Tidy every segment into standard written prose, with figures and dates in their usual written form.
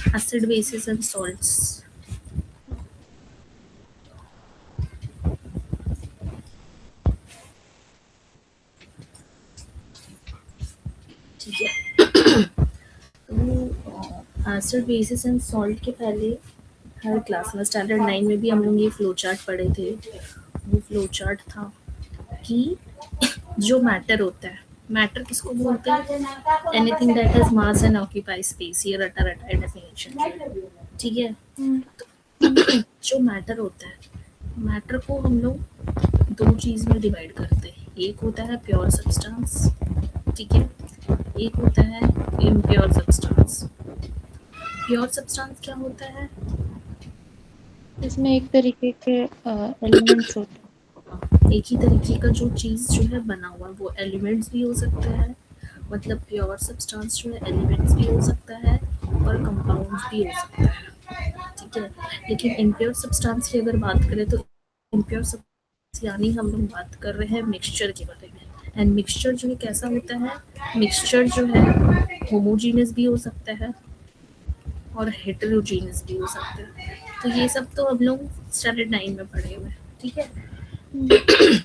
Acid basis and salts. ठीक है, तो एसिड बेसिस एंड सॉल्ट के पहले हर क्लास में स्टैंडर्ड 9 में भी हम लोग ये फ्लो चार्ट पढ़े थे। वो फ्लो चार्ट था कि जो मैटर होता है, मैटर किसको बोलते हैं? Anything that has mass and occupy space. ये रटा रटा है डेफिनेशन। ठीक है, जो मैटर होता है, मैटर को हम लोग दो चीज में डिवाइड करते हैं। एक होता है प्योर सब्सटेंस, ठीक है, एक होता है इम्प्योर सब्सटेंस। प्योर सब्सटेंस क्या होता है? इसमें एक तरीके के एलिमेंट्स होते हैं। एक ही तरीके का जो चीज़ जो है बना हुआ, वो एलिमेंट्स भी हो सकता है। मतलब प्योर सब्सटेंस जो है एलिमेंट्स भी हो सकता है और कंपाउंड्स भी हो सकता है। ठीक है, लेकिन इम्प्योर सब्सटेंस की अगर बात करें तो इम्प्योर सब्सटेंस यानी हम लोग बात कर रहे हैं मिक्सचर के बारे में। एंड मिक्सचर जो है कैसा होता है? मिक्सचर जो है होमोजीनियस भी हो सकता है और हेटेरोजीनियस भी हो सकता है। तो ये सब तो हम लोग स्टैंडर्ड 9 में पढ़े हुए हैं। ठीक है, हम्म,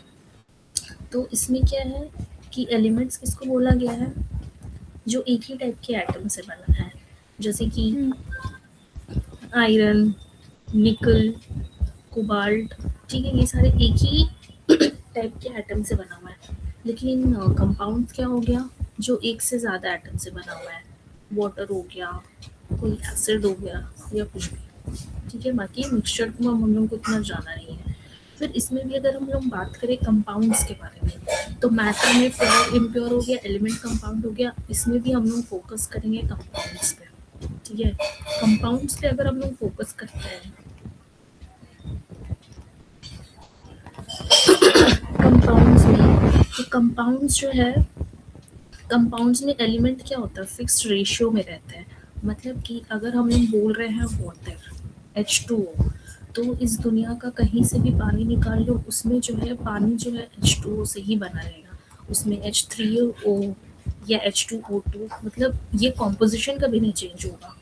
तो इसमें क्या है कि एलिमेंट्स किसको बोला गया है? जो एक ही टाइप के एटम से बना है, जैसे कि हम्म, आयरन, निकल, कोबाल्ट। ठीक है, ये सारे एक ही टाइप के एटम से बना हुआ है। लेकिन कंपाउंड क्या हो गया? जो एक से ज़्यादा एटम से बना हुआ है। वाटर हो गया, कोई एसिड हो गया, या कुछ भी। ठीक है, बाकी मिक्सचर को हम लोग को इतना जाना नहीं है। फिर इसमें भी अगर हम लोग बात करें कंपाउंड्स के बारे में, तो मैटर में प्योर इम्प्योर हो गया, एलिमेंट कंपाउंड हो गया। इसमें भी हम लोग फोकस करेंगे कंपाउंड्स पे। ठीक है, कंपाउंड्स पे अगर हम लोग फोकस करते हैं, कंपाउंड्स में, तो कंपाउंड्स जो है, कंपाउंड्स में एलिमेंट क्या होता है? फिक्स्ड रेशियो में रहता है। मतलब कि अगर हम लोग बोल रहे हैं वाटर H2O, तो इस दुनिया का कहीं से भी पानी निकाल लो, उसमें जो है पानी जो है H2O से ही बना रहेगा। उसमें H3O या H2O2, मतलब ये कॉम्पोजिशन कभी नहीं चेंज होगा।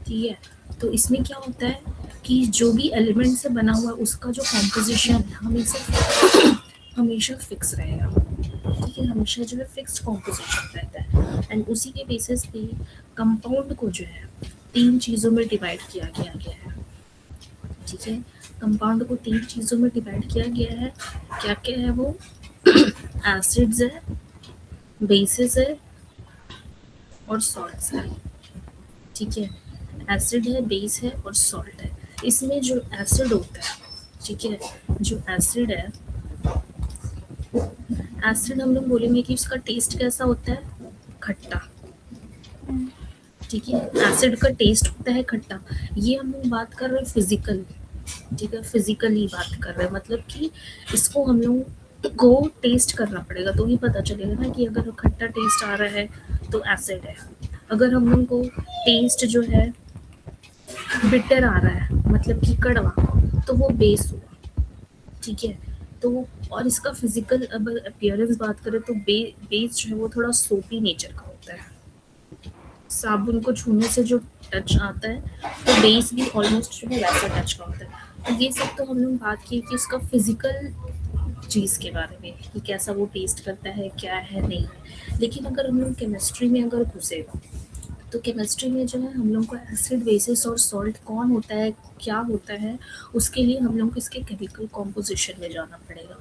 ठीक है, तो इसमें क्या होता है कि जो भी एलिमेंट से बना हुआ है उसका जो कॉम्पोजिशन है हमेशा हमेशा फिक्स रहेगा। ठीक है, हमेशा जो है फिक्स्ड कॉम्पोजिशन रहता है। एंड उसी के बेसिस पे कंपाउंड को जो है तीन चीज़ों में डिवाइड किया गया है। ठीक है, कंपाउंड को तीन चीज़ों में डिवाइड किया गया है। क्या क्या है वो? एसिड्स है, बेसिस है और सॉल्ट्स है। ठीक है, एसिड है, बेस है और सॉल्ट है। इसमें जो एसिड होता है, ठीक है, जो एसिड है, एसिड हम लोग बोलेंगे कि उसका टेस्ट कैसा होता है? खट्टा। हम्म, ठीक है, एसिड का टेस्ट होता है खट्टा। ये हम लोग बात कर रहे हैं फिजिकल। ठीक है, फिजिकली बात कर रहे हैं, मतलब कि इसको हम लोग को टेस्ट करना पड़ेगा तो ही पता चलेगा ना कि अगर खट्टा टेस्ट आ रहा है तो एसिड है। अगर हम लोग को टेस्ट जो है बिटर आ रहा है, मतलब कि कड़वा, तो वो बेस हुआ। ठीक है, तो और इसका फिजिकल अब अपीयरेंस बात करें तो बेस जो है वो थोड़ा सोपी नेचर का होता है। साबुन को छूने से जो टच आता है, तो बेस भी ऑलमोस्ट जो है वैसा टच का होता है। तो ये सब तो हम लोग बात की कि उसका फिजिकल चीज़ के बारे में कि कैसा वो टेस्ट करता है, क्या है, नहीं है। लेकिन अगर हम लोग केमिस्ट्री में अगर घुसे, तो केमिस्ट्री में जो है हम लोग को एसिड, बेसिस और सॉल्ट कौन होता है, क्या होता है, उसके लिए हम लोग को इसके केमिकल कॉम्पोजिशन में जाना पड़ेगा।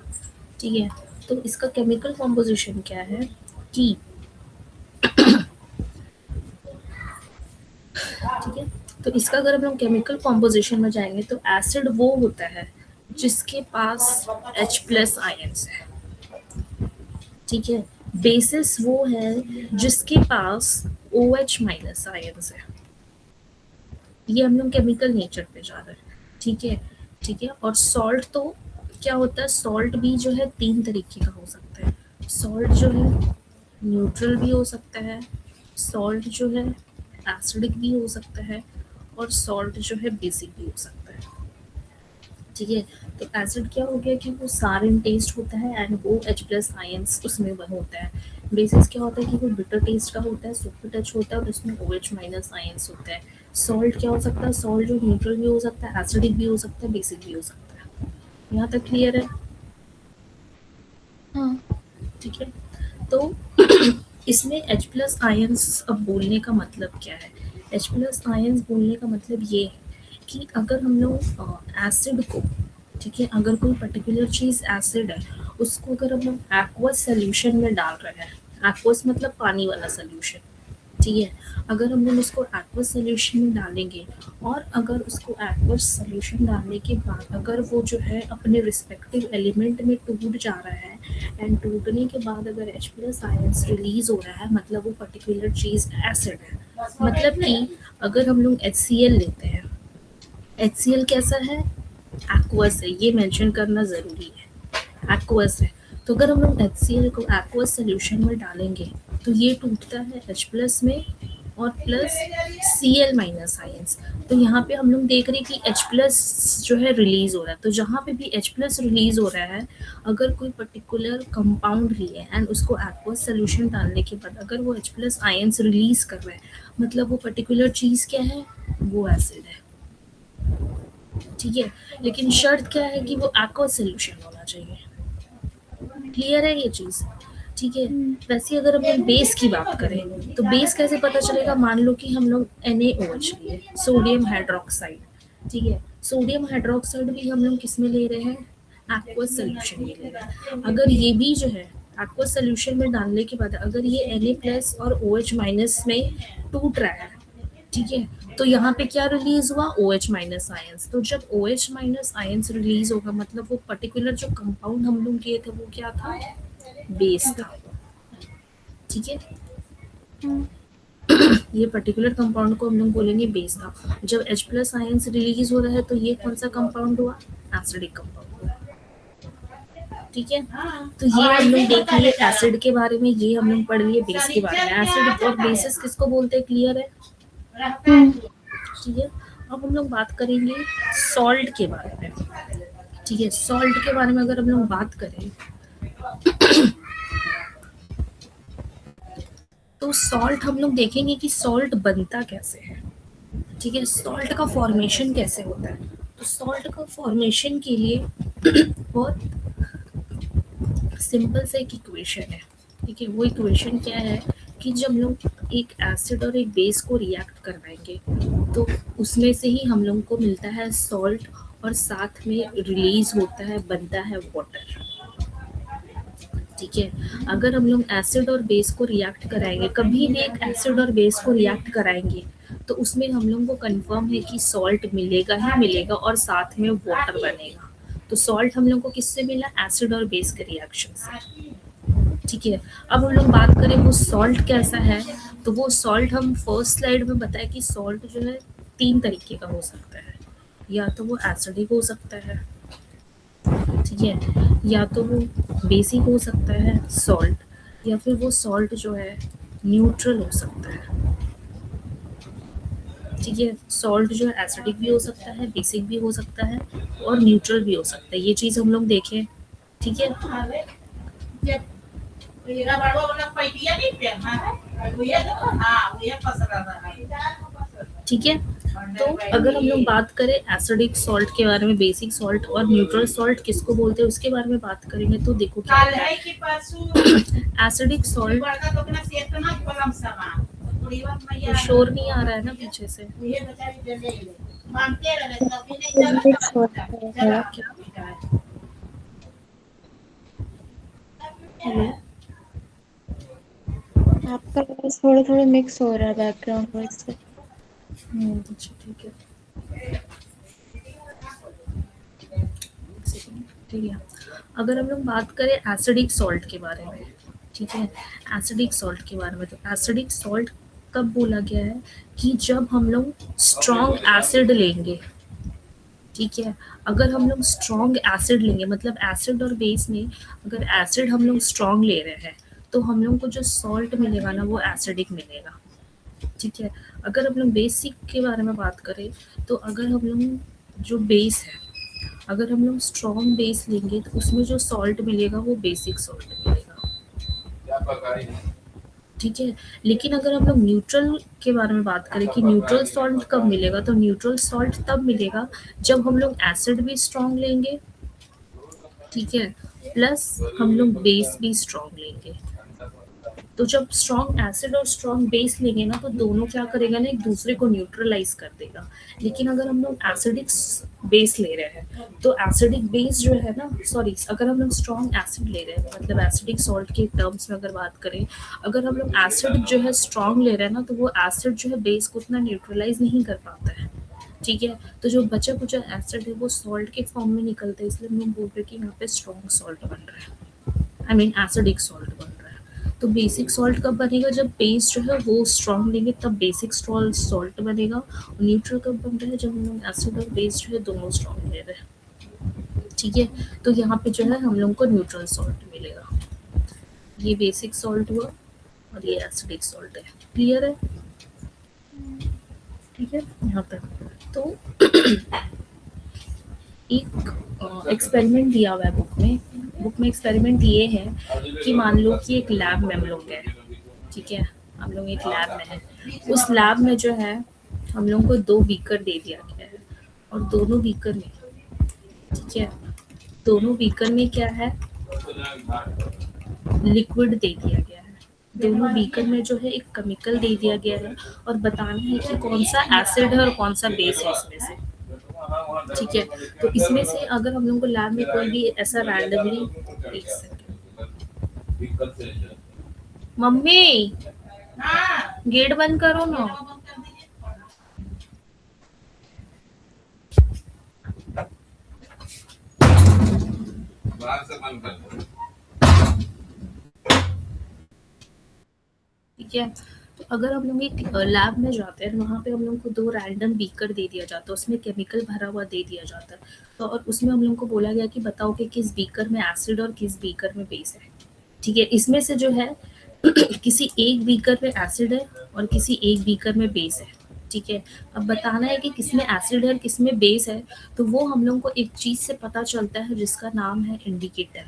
ठीक है, तो इसका केमिकल कॉम्पोजिशन क्या है कि, ठीक है, तो इसका अगर हम लोग केमिकल कॉम्पोजिशन में जाएंगे तो एसिड वो होता है जिसके पास H+ आयन्स है। ठीक है, बेसिस वो है जिसके पास OH- आयन्स है। ये हम लोग केमिकल नेचर पे जा रहे हैं। ठीक है, ठीक है, और सॉल्ट तो क्या होता है? सॉल्ट भी जो है तीन तरीके का हो सकता है। सॉल्ट जो है न्यूट्रल भी हो सकता है, सॉल्ट जो है एसिडिक भी हो सकता है, और सॉल्ट जो है बेसिक भी हो सकता है। ठीक है, तो एसिड क्या हो गया कि वो सारिन टेस्ट होता है एंड वो H+ आयंस उसमें वह होता है। बेसिस क्या होता है कि वो बिटर टेस्ट का होता है, सुपर टच होता है और उसमें OH- आयंस होता है। सॉल्ट क्या हो सकता है? सॉल्ट जो न्यूट्रल भी हो सकता है, एसिडिक भी हो सकता है, बेसिक भी हो सकता है। यहाँ तक क्लियर है? हाँ। ठीक है। तो इसमें H प्लस आयंस अब बोलने का मतलब क्या है? H प्लस आयंस बोलने का मतलब ये है कि अगर हम लोग एसिड को, ठीक है, अगर कोई पर्टिकुलर चीज़ एसिड है, उसको अगर हम लोग एक्वस सोल्यूशन में डाल रहे हैं, एक्वस मतलब पानी वाला सोल्यूशन, ठीक है, अगर हम लोग उसको एक्वस सोल्यूशन में डालेंगे और अगर उसको एक्वस सोल्यूशन डालने के बाद अगर वो जो है अपने रिस्पेक्टिव एलिमेंट में टूट जा रहा है एंड टूटने के बाद अगर H प्लस आयंस रिलीज हो रहा है, मतलब वो पर्टिकुलर चीज़ एसिड है। मतलब कि अगर हम लोग HCl लेते हैं, HCl कैसा है? एक्वस है, ये मेंशन करना ज़रूरी है, एक्वस है। तो अगर हम लोग HCl को एक्वस सोल्यूशन में डालेंगे तो ये टूटता है H प्लस में और प्लस Cl माइनस आयंस। तो यहाँ पे हम लोग देख रहे हैं कि H प्लस जो है रिलीज हो रहा है। तो जहाँ पे भी H प्लस रिलीज हो रहा है, अगर कोई पर्टिकुलर कंपाउंड लिए एंड उसको एक्वस सोल्यूशन डालने के बाद अगर वो H प्लस आयंस रिलीज कर रहा है, मतलब वो पर्टिकुलर चीज़ क्या है? वो एसिड है। ठीक है, लेकिन शर्त क्या है कि वो एक्वस सोल्यूशन होना चाहिए। क्लियर है ये चीज़? ठीक है। वैसे अगर हम लोग बेस की बात करें तो बेस कैसे पता चलेगा? मान लो कि हम लोग NaOH लिए, सोडियम हाइड्रोक्साइड, ठीक है, सोडियम हाइड्रोक्साइड भी हम लोग किस में ले रहे हैं? एक्वस सोल्यूशन में ले रहे हैं। अगर ये भी जो है एक्वस सोल्यूशन में डालने के बाद अगर ये Na प्लस और OH माइनस में टूट रहा है, ठीक है, तो यहाँ पे क्या रिलीज हुआ? OH minus ions. तो जब OH माइनस आयंस रिलीज होगा, मतलब वो पर्टिकुलर जो कंपाउंड हम लोग किए थे वो क्या था? बेस था। ठीक है, ये पर्टिकुलर कंपाउंड को हम लोग बोलेंगे बेस था। जब H प्लस आयंस रिलीज हो रहा है तो ये कौन सा कंपाउंड हुआ? एसिडिक कंपाउंड हुआ। ठीक है, तो ये हम लोग देख लिए एसिड के बारे में, ये हम लोग पढ़ लिए बेस के बारे में। एसिड और बेसिस किसको बोलते हैं? क्लियर है? ठीक है, अब हम लोग बात करेंगे सॉल्ट के बारे में। ठीक है, सॉल्ट के बारे में अगर हम लोग बात करें तो सॉल्ट हम लोग देखेंगे कि सॉल्ट बनता कैसे है। ठीक है, सॉल्ट का फॉर्मेशन कैसे होता है? तो सॉल्ट का फॉर्मेशन के लिए बहुत सिंपल सा एक इक्वेशन है। ठीक है, वो इक्वेशन क्या है कि जब लोग एक एसिड और एक बेस को रिएक्ट करवाएंगे तो उसमें से ही हम लोग को मिलता है सॉल्ट और साथ में रिलीज होता है, बनता है वाटर। ठीक है, अगर हम लोग एसिड और बेस को रिएक्ट कराएंगे, कभी भी एक एसिड और बेस को रिएक्ट कराएंगे तो उसमें हम लोग को कंफर्म है कि सॉल्ट मिलेगा ही मिलेगा और साथ में वाटर बनेगा। तो सॉल्ट हम लोग को किससे मिला? एसिड और बेस के रिएक्शन से। ठीक है, अब हम लोग बात करें वो सॉल्ट कैसा है, तो वो सॉल्ट हम फर्स्ट स्लाइड में बताए कि सॉल्ट जो है 3 तरीके का हो सकता है। या तो वो एसिडिक हो सकता है, ठीक है, या तो वो बेसिक हो सकता है सॉल्ट, या फिर वो सॉल्ट जो है न्यूट्रल हो सकता है। ठीक है, सॉल्ट जो है एसिडिक भी हो सकता है, बेसिक भी हो सकता है और न्यूट्रल भी हो सकता है। ये चीज़ हम लोग देखें। ठीक है, ठीक है, तो अगर हम लोग बात करें एसिडिक सॉल्ट के बारे में, बेसिक सॉल्ट और न्यूट्रल सॉल्ट किसको बोलते हैं उसके बारे में बात करेंगे तो देखो क्या होता है। एसिडिक सॉल्ट, तो शोर नहीं आ रहा है ना पीछे से? मिक्स हो रहा है थोड़ा। क्या? हेलो, आपका वॉइस थोड़ा थोड़ा मिक्स हो रहा है बैकग्राउंड वॉइस से। अच्छा ठीक है, ठीक है। अगर हम लोग बात करें एसिडिक सॉल्ट के बारे में, ठीक है, एसिडिक सॉल्ट के बारे में, तो एसिडिक सॉल्ट कब बोला गया है कि जब हम लोग स्ट्रॉन्ग एसिड लेंगे। ठीक है, अगर हम लोग स्ट्रॉन्ग एसिड लेंगे, मतलब एसिड और बेस में अगर एसिड हम लोग स्ट्रॉन्ग ले रहे हैं तो हम लोग को जो सॉल्ट मिलेगा ना वो एसिडिक मिलेगा। ठीक है, अगर हम लोग बेसिक के बारे में बात करें तो अगर हम लोग जो बेस है, अगर हम लोग स्ट्रॉन्ग बेस लेंगे तो उसमें जो सॉल्ट मिलेगा वो बेसिक सॉल्ट मिलेगा। ठीक है। लेकिन अगर हम लोग न्यूट्रल के बारे में बात करें कि न्यूट्रल सॉल्ट कब मिलेगा, तो न्यूट्रल सॉल्ट तब मिलेगा जब हम लोग एसिड भी स्ट्रॉन्ग लेंगे, ठीक है, प्लस हम लोग बेस भी स्ट्रॉन्ग लेंगे। तो जब स्ट्रॉन्ग एसिड और स्ट्रॉन्ग बेस लेंगे ना, तो दोनों क्या करेगा ना, एक दूसरे को न्यूट्रलाइज कर देगा। लेकिन अगर हम लोग एसिडिक बेस ले रहे हैं, तो एसिडिक बेस जो है ना, सॉरी, अगर हम लोग स्ट्रॉन्ग एसिड ले रहे हैं, मतलब एसिडिक सॉल्ट के टर्म्स में अगर बात करें, अगर हम लोग एसिड जो है स्ट्रॉन्ग ले रहे हैं ना, तो वो एसिड जो है बेस को उतना न्यूट्रलाइज नहीं कर पाता है, ठीक है। तो जो बचा कुचा एसिड है वो सॉल्ट के फॉर्म में निकलता है, इसलिए हम लोग बोल रहे हैं कि यहाँ पे स्ट्रॉन्ग सॉल्ट बन रहा है, आई मीन एसिडिक सॉल्ट बन रहा है। तो बेसिक सॉल्ट कब बनेगा, जब बेस जो है वो स्ट्रॉन्ग लेंगे तब बेसिक सॉल्ट बनेगा। और न्यूट्रल कब बन रहा है, जब हम लोग एसिड और बेस जो है दोनों स्ट्रॉन्ग ले रहे हैं, ठीक है। तो यहाँ पे जो है हम लोग को न्यूट्रल सॉल्ट मिलेगा। ये बेसिक सॉल्ट हुआ और ये एसिडिक सॉल्ट है। क्लियर है? ठीक है यहाँ तक। तो एक एक्सपेरिमेंट दिया हुआ है बुक में एक्सपेरिमेंट ये है कि मान लो कि एक लैब में हम लोग गए, ठीक है, हम लोग एक लैब में है, उस लैब में जो है हम लोग को 2 बीकर दे दिया गया है, और दोनों बीकर में, ठीक है, दोनों बीकर में क्या है, लिक्विड दे दिया गया है। दोनों बीकर में जो है एक केमिकल दे दिया गया है, और बताना है कि कौन सा एसिड है और कौन सा बेस है इसमें से, ठीक है। तो इसमें से अगर हम लोग को लैब में कोई भी ऐसा रैंडमली, एक सेकंड, मम्मी गेट बंद करो ना। ठीक है। तो अगर हम लोग एक लैब में जाते हैं, वहाँ पे हम लोग को 2 रैंडम बीकर दे दिया जाता है, उसमें केमिकल भरा हुआ दे दिया जाता है, तो और उसमें हम लोग को बोला गया कि बताओ कि किस बीकर में एसिड और किस बीकर में बेस है, ठीक है। इसमें से जो है किसी एक बीकर में एसिड है और किसी एक बीकर में बेस है, ठीक है। अब बताना है कि किसमें एसिड है और किसमें बेस है, तो वो हम लोग को एक चीज़ से पता चलता है जिसका नाम है इंडिकेटर,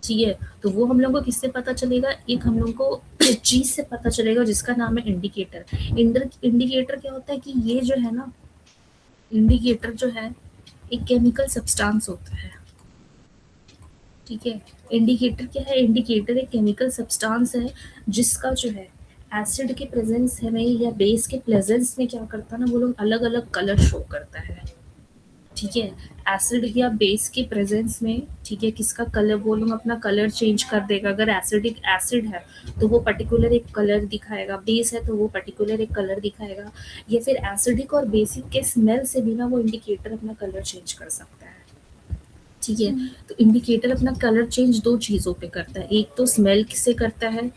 ठीक है। तो वो हम लोग को किससे पता चलेगा, एक हम लोग को चीज़ से पता चलेगा जिसका नाम है इंडिकेटर। इंडिकेटर क्या होता है कि ये जो है ना, इंडिकेटर जो है एक केमिकल सब्सटेंस होता है, ठीक है। इंडिकेटर क्या है, इंडिकेटर एक केमिकल सब्सटेंस है जिसका जो है एसिड के प्रेजेंस में या बेस के प्रेजेंस में क्या करता है ना, वो लोग अलग अलग कलर शो करता है, ठीक है। एसिड या बेस के प्रेजेंस में, ठीक है, किसका कलर, वो लोग अपना कलर चेंज कर देगा। अगर एसिडिक एसिड है तो वो पर्टिकुलर एक कलर दिखाएगा, बेस है तो वो पर्टिकुलर एक कलर दिखाएगा, या फिर एसिडिक और बेसिक के स्मेल से भी ना वो इंडिकेटर अपना कलर चेंज कर सकता है, ठीक है। तो इंडिकेटर अपना कलर चेंज 2 चीज़ों पे करता है, एक तो स्मेल से करता है,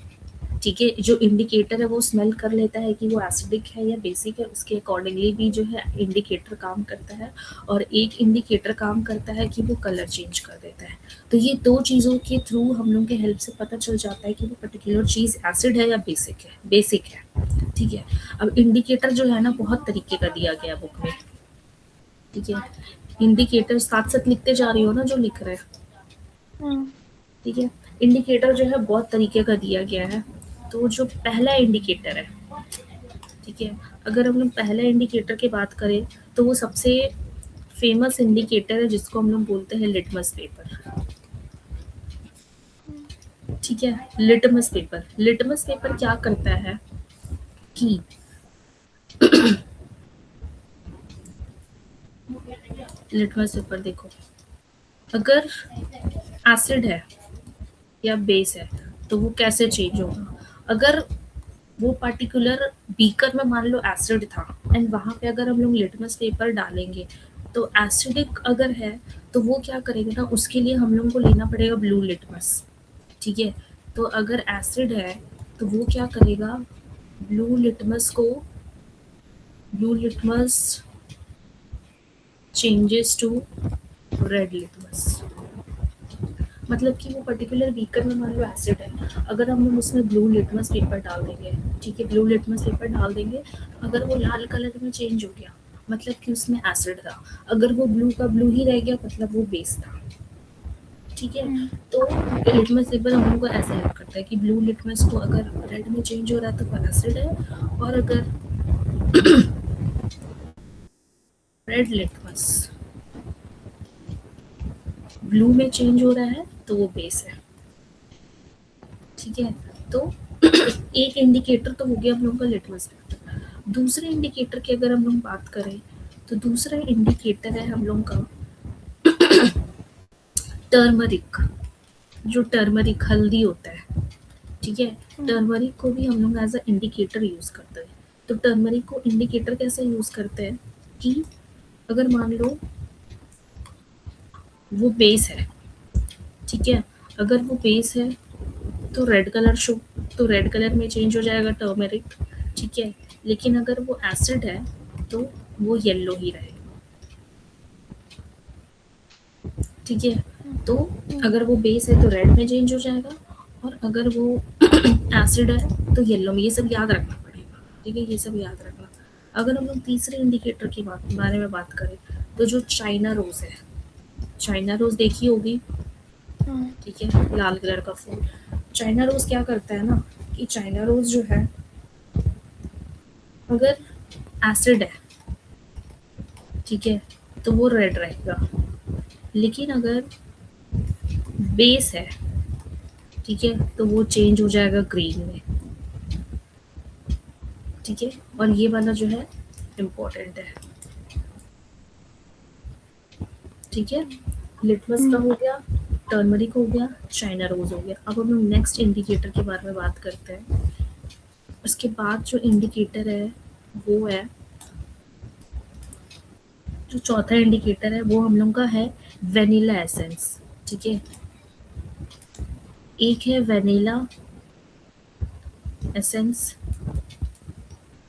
ठीक है, जो इंडिकेटर है वो स्मेल कर लेता है कि वो एसिडिक है या बेसिक है, उसके अकॉर्डिंगली भी जो है इंडिकेटर काम करता है, और एक इंडिकेटर काम करता है कि वो कलर चेंज कर देता है। तो ये 2 चीज़ों के थ्रू हम लोग के हेल्प से पता चल जाता है कि वो पर्टिकुलर चीज़ एसिड है या बेसिक है, ठीक है। अब इंडिकेटर जो है ना बहुत तरीके का दिया गया बुक में, ठीक है। इंडिकेटर साथ साथ लिखते जा रही हो ना जो लिख रहे हैं, ठीक है। इंडिकेटर जो है बहुत तरीके का दिया गया है। तो जो पहला इंडिकेटर है, ठीक है, अगर हम लोग पहला इंडिकेटर की बात करें तो वो सबसे फेमस इंडिकेटर है जिसको हम लोग बोलते हैं लिटमस पेपर, ठीक है। लिटमस पेपर क्या करता है कि लिटमस पेपर देखो, अगर एसिड है या बेस है तो वो कैसे चेंज होगा, अगर वो पर्टिकुलर बीकर में मान लो एसिड था एंड वहाँ पे अगर हम लोग लिटमस पेपर डालेंगे तो एसिडिक अगर है तो वो क्या करेगा ना, उसके लिए हम लोग को लेना पड़ेगा ब्लू लिटमस, ठीक है। तो अगर एसिड है तो वो क्या करेगा, blue litmus changes to red litmus, मतलब कि वो पर्टिकुलर बीकर में मान लो एसिड है, अगर हम लोग उसमें ब्लू लिटमस पेपर डाल देंगे, ठीक है, ब्लू लिटमस पेपर डाल देंगे, अगर वो लाल कलर में चेंज हो गया मतलब कि उसमें एसिड था, अगर वो ब्लू का ब्लू ही रह गया मतलब वो बेस था, ठीक है। तो लिटमस पेपर हम लोग को ऐसे हेल्प करता है कि ब्लू लिटमस को अगर रेड में चेंज हो रहा है तो वो एसिड है, और अगर रेड लिटमस ब्लू में चेंज हो रहा है तो वो बेस है। ठीक है। तो एक इंडिकेटर तो हो गया हम लोग का लिटमस पेपर। दूसरे इंडिकेटर की अगर हम लोग बात करें तो दूसरा इंडिकेटर है हम लोग का टर्मरिक। जो टर्मरिक हल्दी होता है, ठीक है, टर्मरिक को भी हम लोग एज अ इंडिकेटर यूज करते हैं। तो टर्मरिक को इंडिकेटर कैसे यूज करते हैं कि अगर मान लो वो बेस है, ठीक है, अगर वो बेस है तो रेड कलर शो, तो रेड कलर में चेंज हो जाएगा टर्मरिक, ठीक है। लेकिन अगर वो एसिड है तो वो येलो ही रहेगा, ठीक है। तो अगर वो बेस है तो रेड में चेंज हो जाएगा, और अगर वो एसिड है तो येलो में। ये सब याद रखना पड़ेगा, ठीक है, ये सब याद रखना। अगर हम लोग तीसरे इंडिकेटर के बारे में बात करें तो जो चाइना रोज है, चाइना रोज देखी होगी, ठीक है, लाल कलर का फूल। चाइना रोज क्या करता है ना कि चाइना रोज जो है अगर एसिड है, ठीक है, तो वो रेड रहेगा। लेकिन अगर बेस है, ठीक है, तो वो चेंज हो जाएगा ग्रीन में, ठीक है। और ये वाला जो है इम्पोर्टेंट है, ठीक है। लिटमस का हो गया, टर्मरिक हो गया, चाइना रोज हो गया। अब हम लोग नेक्स्ट इंडिकेटर के बारे में बात करते हैं। उसके बाद जो इंडिकेटर है वो है, जो चौथा इंडिकेटर है वो हम लोग का है वेनिला एसेंस, ठीक है। एक है वेनिला एसेंस,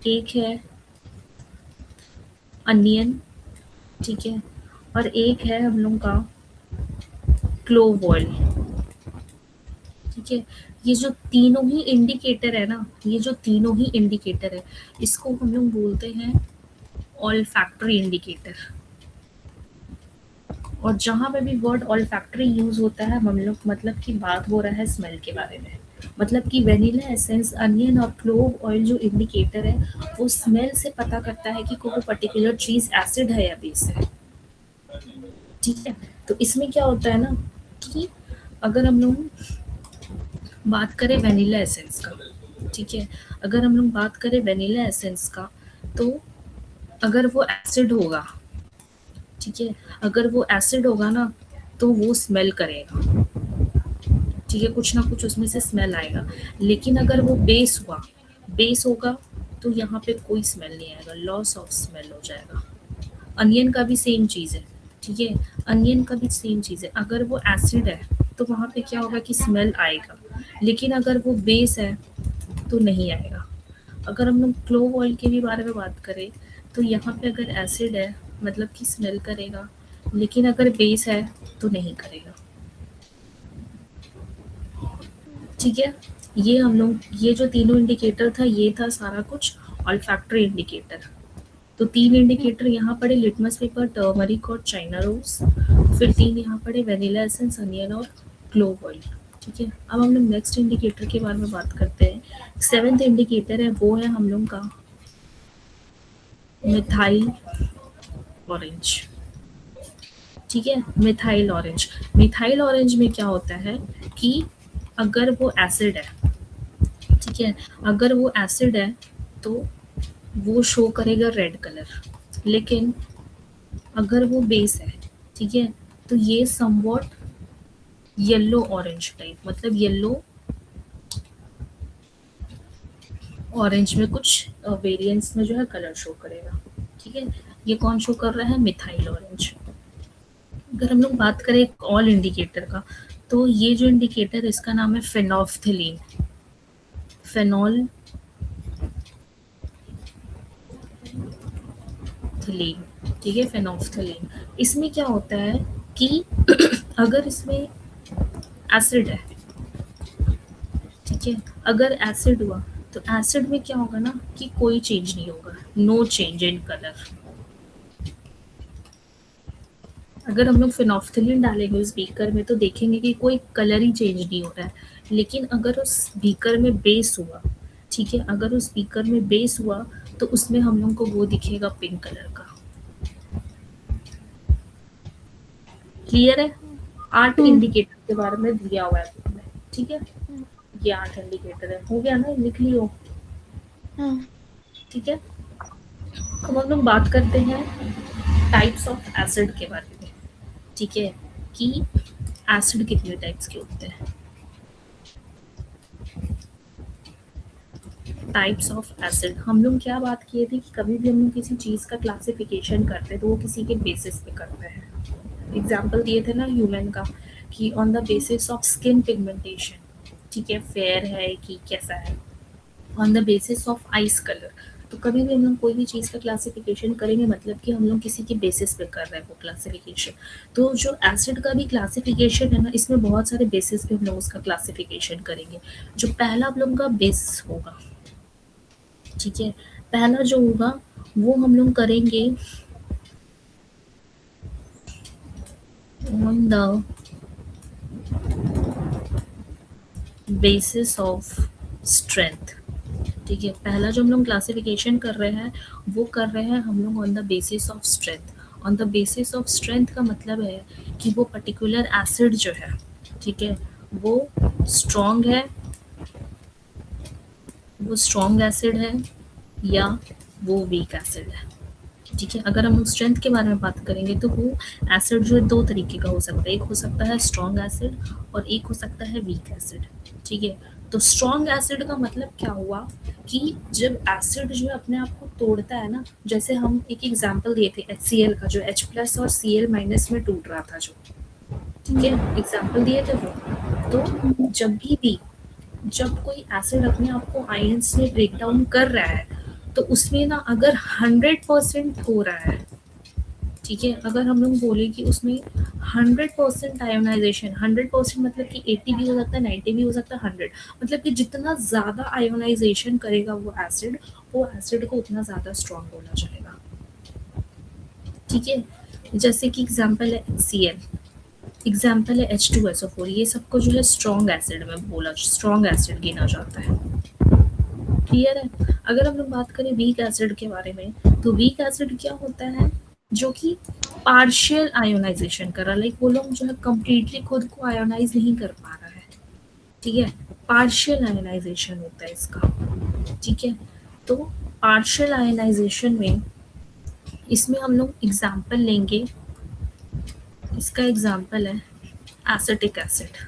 एक है अनियन, ठीक है, और एक है हम लोग का क्लोव ऑयल, ठीक है। ये जो तीनों ही इंडिकेटर है ना, ये जो तीनों ही इंडिकेटर है, इसको हम लोग बोलते हैं ऑल फैक्ट्री इंडिकेटर। और जहाँ पे भी वर्ड ऑल फैक्ट्री यूज होता है हम लोग मतलब की बात हो रहा है स्मेल के बारे में। मतलब कि वेनिला एसेंस, अनियन और क्लोव ऑयल जो इंडिकेटर है वो स्मेल से पता करता है कि कोई पर्टिकुलर चीज एसिड है या बेस है, ठीक है। तो इसमें क्या होता है ना कि अगर हम लोग बात करें वेनिला एसेंस का, ठीक है, अगर हम लोग बात करें वेनिला एसेंस का, तो अगर वो एसिड होगा, ठीक है, अगर वो एसिड होगा ना तो वो स्मेल करेगा, ठीक है, कुछ ना कुछ उसमें से स्मेल आएगा। लेकिन अगर वो बेस हुआ, बेस होगा तो यहाँ पे कोई स्मेल नहीं आएगा, लॉस ऑफ स्मेल हो जाएगा। अनियन का भी सेम चीज़ है, ठीक है, अनियन का भी सेम चीज़ है। अगर वो एसिड है तो वहाँ पे क्या होगा कि स्मेल आएगा, लेकिन अगर वो बेस है तो नहीं आएगा। अगर हम लोग क्लोव ऑयल के भी बारे में बात करें तो यहाँ पे अगर एसिड है मतलब कि स्मेल करेगा, लेकिन अगर बेस है तो नहीं करेगा, ठीक है। ये हम लोग ये जो तीनों इंडिकेटर था ये था सारा कुछ ऑल फैक्ट्री इंडिकेटर। तो 3 इंडिकेटर यहाँ पड़े, लिटमस पेपर, टर्मरिक और चाइना रोज। फिर 3 यहाँ पड़े, वेनिला एसेंस, अनियन और क्लोव ऑयल, ठीक है। अब हम लोग नेक्स्ट इंडिकेटर के बारे में बात करते हैं। 7th इंडिकेटर है वो है हम लोग का मिथाइल ऑरेंज, ठीक है, मिथाइल ऑरेंज। मिथाइल ऑरेंज में क्या होता है कि अगर वो एसिड है, ठीक है, अगर वो एसिड है तो वो शो करेगा रेड कलर। लेकिन अगर वो बेस है, ठीक है, तो ये समवॉट येलो ऑरेंज टाइप, मतलब येलो ऑरेंज में कुछ वेरिएंट्स में जो है कलर शो करेगा, ठीक है। ये कौन शो कर रहा है? Methyl orange. अगर हम लोग बात करें ऑल इंडिकेटर का, तो ये जो इंडिकेटर है इसका नाम है फेनोल्फथलीन, फेनोल्फथलीन, ठीक है, फेनोल्फथलीन। इसमें क्या होता है कि अगर इसमें एसिड है, ठीक है, अगर एसिड हुआ तो एसिड में क्या होगा ना कि कोई चेंज नहीं होगा, नो चेंज इन कलर। अगर हम लोग फेनोल्फथालीन डालेंगे उस बीकर में तो देखेंगे कि कोई कलर ही चेंज नहीं हो रहा है। लेकिन अगर उस बीकर में बेस हुआ, ठीक है, अगर उस बीकर में बेस हुआ तो उसमें हम लोग को वो दिखेगा पिंक कलर का। क्लियर है? 8 इंडिकेटर के बारे में दिया हुआ है बुक में, ठीक है? ये 8 इंडिकेटर है, हो गया ना, लिख लियो। ठीक है, अब हम लोग बात करते हैं टाइप्स ऑफ एसिड के बारे में, ठीक है, कि एसिड कितने टाइप्स के होते हैं। टाइप्स ऑफ एसिड हम लोग क्या बात किए थे कि कभी भी हम लोग किसी चीज़ का क्लासिफिकेशन करते हैं तो वो किसी के बेसिस पे करते हैं। एग्जाम्पल दिए थे ना ह्यूमन का कि on the basis of skin pigmentation, ठीक है, फेयर है कि कैसा है, on the basis of ice colour. तो कभी भी हम लोग कोई भी चीज़ का क्लासिफिकेशन करेंगे मतलब कि हम लोग किसी के बेसिस पे कर रहे हैं वो क्लासिफिकेशन। तो जो एसिड का भी क्लासिफिकेशन है ना, इसमें बहुत सारे बेसिस पे हम लोग उसका क्लासिफिकेशन करेंगे। जो पहला हम लोग का बेस होगा, ठीक है, पहला जो होगा वो हम लोग करेंगे on the basis of strength. ठीक है, पहला जो हम लोग क्लासिफिकेशन कर रहे हैं वो कर रहे हैं हम लोग on the basis of strength. On the basis of strength का मतलब है कि वो पर्टिकुलर एसिड जो है, ठीक है, वो स्ट्रॉन्ग है, वो स्ट्रॉन्ग एसिड है या वो वीक एसिड है। ठीक है, अगर हम स्ट्रेंथ के बारे में बात करेंगे तो वो एसिड जो है दो तरीके का हो सकता है, एक हो सकता है स्ट्रॉन्ग एसिड और एक हो सकता है वीक एसिड। ठीक है, तो स्ट्रॉन्ग एसिड का मतलब क्या हुआ कि जब एसिड जो है अपने आप को तोड़ता है ना, जैसे हम एक एग्जांपल दिए थे HCl का, जो H प्लस और Cl माइनस में टूट रहा था जो, ठीक है, एग्जांपल दिए थे वो। तो जब भी जब कोई एसिड अपने आप को आयंस में ब्रेक डाउन कर रहा है तो उसमें ना अगर 100% हो रहा है, ठीक है, अगर हम लोग बोले कि उसमें 100% आयोनाइजेशन, 100% मतलब कि 80 भी हो सकता है, 90 भी हो सकता है, 100 मतलब कि जितना ज़्यादा आयोनाइजेशन करेगा वो एसिड को उतना ज़्यादा स्ट्रॉन्ग बोला जाएगा। ठीक है, जैसे कि एग्जाम्पल है HCl, एग्जाम्पल है H2SO4, ये सबको जो है स्ट्रॉन्ग एसिड में बोला, स्ट्रॉन्ग एसिड गिना जाता है। क्लियर है? अगर हम लोग बात करें वीक एसिड के बारे में, तो वीक एसिड क्या होता है, जो कि पार्शियल आयोनाइजेशन कर रहा है, लाइक वो लोग जो है कंप्लीटली खुद को आयोनाइज नहीं कर पा रहा है। ठीक है, पार्शियल आयोनाइजेशन होता है इसका। ठीक है, तो पार्शियल आयोनाइजेशन में इसमें हम लोग एग्जाम्पल लेंगे, इसका एग्जाम्पल है एसिटिक एसिड।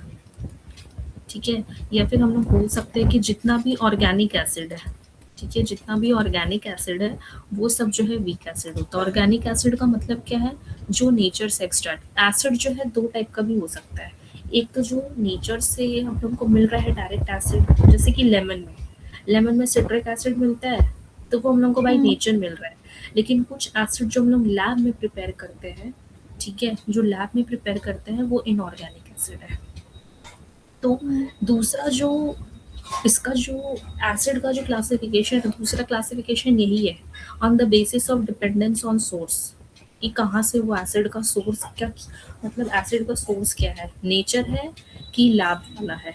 ठीक है, या फिर हम लोग बोल सकते हैं कि जितना भी ऑर्गेनिक एसिड है, ठीक है, जितना भी ऑर्गेनिक एसिड है वो सब जो है वीक एसिड होता है। ऑर्गेनिक एसिड का मतलब क्या है, जो नेचर से एक्सट्रैक्ट, एसिड जो है दो टाइप का भी हो सकता है। एक तो जो नेचर से हम लोग को मिल रहा है डायरेक्ट एसिड, जैसे कि लेमन में सिट्रिक एसिड मिलता है तो वो हम लोग को बाई नेचर मिल रहा है। लेकिन कुछ एसिड जो हम लोग लैब में प्रिपेयर करते हैं, ठीक है, जो लैब में प्रिपेयर करते हैं वो इनऑर्गेनिक एसिड है। तो दूसरा जो इसका जो एसिड का जो क्लासिफिकेशन है, दूसरा क्लासिफिकेशन यही है, on the basis of dependence on source, कि कहाँ से वो एसिड का सोर्स, क्या मतलब एसिड का सोर्स क्या है, नेचर है कि लैब वाला है।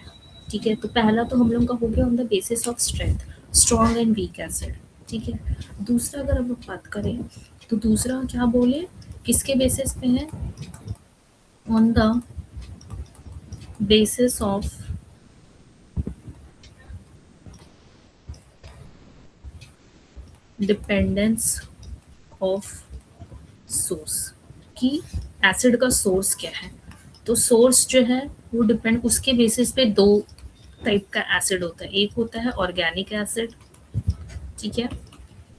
ठीक है, तो पहला तो हम लोग का हो गया on the basis of strength, strong and weak acid. ठीक है, दूसरा अगर हम लोग बात करें तो दूसरा क्या बोले, किसके बेसिस पे है, on the basis of dependence of source, कि एसिड का सोर्स क्या है। तो सोर्स जो है वो डिपेंड, उसके बेसिस पे दो टाइप का एसिड होता है, एक होता है ऑर्गेनिक एसिड, ठीक है,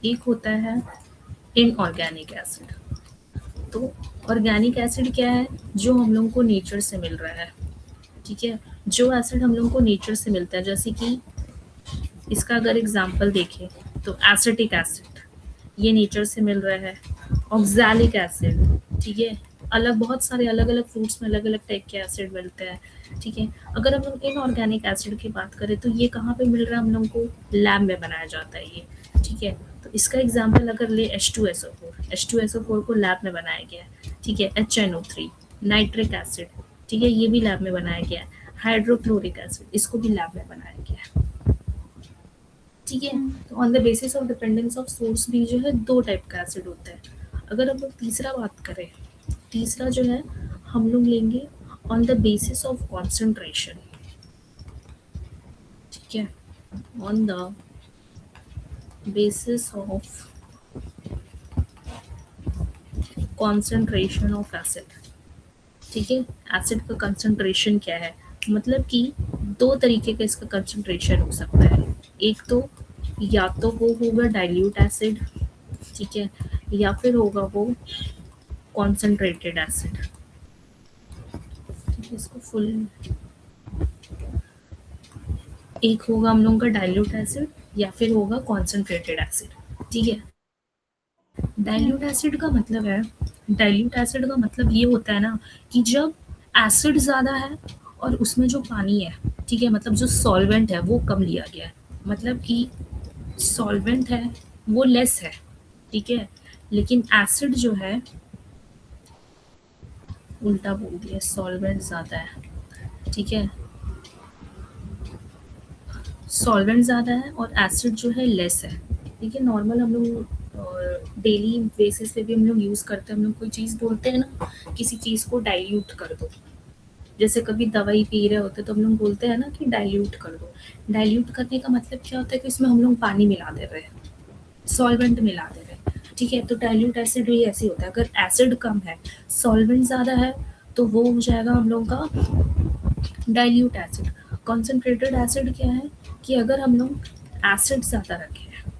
एक होता है इनऑर्गेनिक एसिड। तो ऑर्गेनिक एसिड क्या है, जो हम लोगों को नेचर से मिल रहा है। ठीक है, जो एसिड हम लोगों को नेचर से मिलता है, जैसे कि इसका अगर एग्जांपल देखें तो एसिटिक एसिड, ये नेचर से मिल रहा है। ऑक्सैलिक एसिड, ठीक है, अलग बहुत सारे अलग अलग फ्रूट्स में अलग अलग टाइप के एसिड मिलते हैं। ठीक है, अगर हम लोग इनऑर्गेनिक एसिड की बात करें तो ये कहाँ पे मिल रहा है, हम लोग को लैब में बनाया जाता है ये। ठीक है, तो इसका एग्जाम्पल अगर ले H2SO4, H2SO4 को लैब में बनाया गया है। ठीक ठीक है, HNO3, नाइट्रिक एसिड, ठीक है, ये भी लैब में बनाया गया है। हाइड्रोक्लोरिक एसिड, इसको भी लैब में बनाया गया है। ठीक है, तो on the basis of dependence of source भी जो है 2 टाइप का एसिड होता है। अगर हम लोग तीसरा बात करें, तीसरा जो है हम लोग लेंगे on the basis of concentration. ठीक है, on the basis of concentration of acid. ठीक है, एसिड का कंसंट्रेशन क्या है, मतलब कि 2 तरीके का इसका कंसंट्रेशन हो सकता है। एक तो या तो वो होगा डाइल्यूट एसिड, ठीक है, या फिर होगा वो कॉन्सेंट्रेटेड एसिड। ठीक है, इसको फुल एक होगा हम लोगों का डाइल्यूट एसिड या फिर होगा कॉन्सेंट्रेटेड एसिड। ठीक है, डाइल्यूट एसिड का मतलब है, डाइल्यूट एसिड का मतलब ये होता है ना कि जब एसिड ज़्यादा है और उसमें जो पानी है, ठीक है, मतलब जो सॉल्वेंट है वो कम लिया गया है, मतलब कि सॉल्वेंट है वो लेस है, ठीक है, लेकिन एसिड जो है, उल्टा बोल दिया, सॉल्वेंट ज़्यादा है, ठीक है, सॉल्वेंट ज़्यादा है और एसिड जो है लेस है। ठीक है, नॉर्मल हम लोग डेली बेसिस पे भी हम लोग यूज़ करते हैं, हम लोग कोई चीज़ बोलते हैं ना, किसी चीज़ को डाइल्यूट कर दो, जैसे कभी दवाई पी रहे होते तो हम लोग बोलते हैं ना कि डाइल्यूट कर दो। डाइल्यूट करने का मतलब क्या होता है कि इसमें हम लोग पानी मिला दे रहे हैं, सॉल्वेंट मिला दे रहे हैं। ठीक है, तो डाइल्यूट एसिड भी ऐसे होता है, अगर एसिड कम है, सॉल्वेंट ज़्यादा है, तो वो हो जाएगा हम लोग का डाइल्यूट एसिड। कॉन्सेंट्रेटेड एसिड क्या है कि अगर हम लोग एसिड ज़्यादा रखे हैं,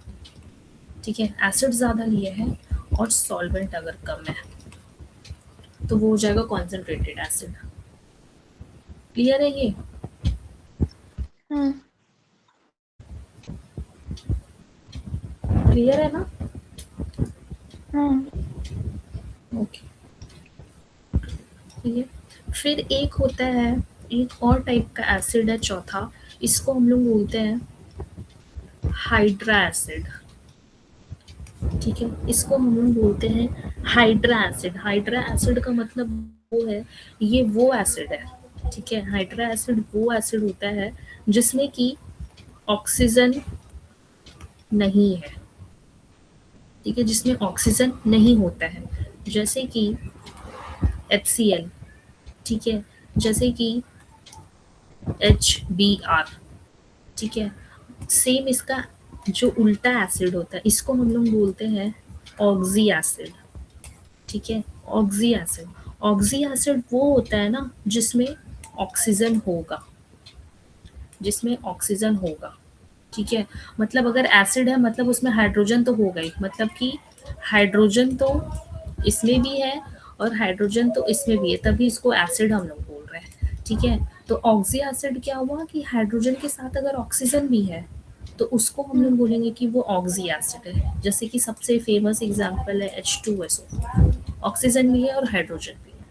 ठीक है, एसिड ज़्यादा लिए हैं और सॉल्वेंट अगर कम है, तो वो हो जाएगा कॉन्सेंट्रेटेड एसिड। क्लियर है ये? हाँ। क्लियर है ना? हाँ। ओके, ठीक है। फिर एक होता है, एक और टाइप का एसिड है चौथा, इसको हम लोग बोलते हैं हाइड्रा एसिड। ठीक है, इसको हम लोग बोलते हैं हाइड्रा एसिड। हाइड्रा एसिड का मतलब वो है, ये वो एसिड है, ठीक है, हाइड्रा एसिड वो एसिड होता है जिसमें कि ऑक्सीजन नहीं है, ठीक है, जिसमें ऑक्सीजन नहीं होता है, जैसे कि HCl, ठीक है, जैसे कि HBr, ठीक है। सेम इसका जो उल्टा एसिड होता है, इसको हम लोग बोलते हैं ऑक्सी एसिड, ठीक है, ऑक्सी एसिड। ऑक्सी एसिड वो होता है ना जिसमें ऑक्सीजन होगा, जिसमें ऑक्सीजन होगा, ठीक है, मतलब अगर एसिड है मतलब उसमें हाइड्रोजन तो होगा ही, मतलब कि हाइड्रोजन तो इसमें भी है और हाइड्रोजन तो इसमें भी है, तभी इसको एसिड हम लोग बोल रहे हैं। ठीक है, तो ऑक्सी एसिड क्या हुआ कि हाइड्रोजन के साथ अगर ऑक्सीजन भी है तो उसको हम लोग बोलेंगे कि वो ऑक्सी एसिड है। जैसे कि सबसे फेमस एग्जांपल है H2SO, ऑक्सीजन भी है और हाइड्रोजन भी है,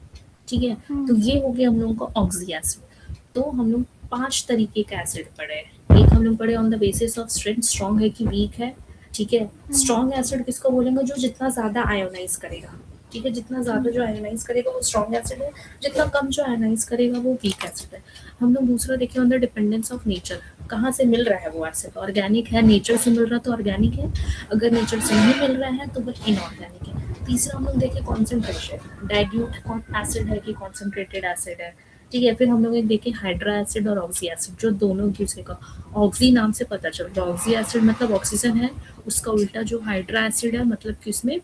ठीक है, तो ये हो गया हम लोगों का ऑक्सी एसिड। तो हम लोग 5 तरीके का एसिड पढ़े हैं। एक हम लोग पढ़े on the basis of strength, strong है कि वीक है, ठीक है। स्ट्रॉन्ग एसिड किसको बोलेंगे, जो जितना ज्यादा आयोनाइज करेगा, ठीक है, जितना ज्यादा जो आयोनाइज करेगा वो स्ट्रॉन्ग एसिड है, जितना कम जो आयोनाइज करेगा वो वीक एसिड है। हम लोग दूसरा देखें on the dependence of nature, कहाँ से मिल रहा है वो एसिड, ऑर्गेनिक है, नेचर से मिल रहा है तो ऑर्गेनिक है, अगर नेचर से नहीं मिल रहा है तो वो इनऑर्गेनिक है। तीसरा हम लोग देखें कॉन्सेंट्रेशन, डाइल्यूट एसिड है कि कॉन्सेंट्रेटेड एसिड है, ठीक है। फिर हम लोग एक देखें हाइड्रा एसिड और ऑक्सी एसिड, जो दोनों दूसरे का, ऑक्सी नाम से पता चल रहा है, ऑक्सी एसिड मतलब ऑक्सीजन है, उसका उल्टा जो हाइड्रा एसिड है मतलब कि उसमें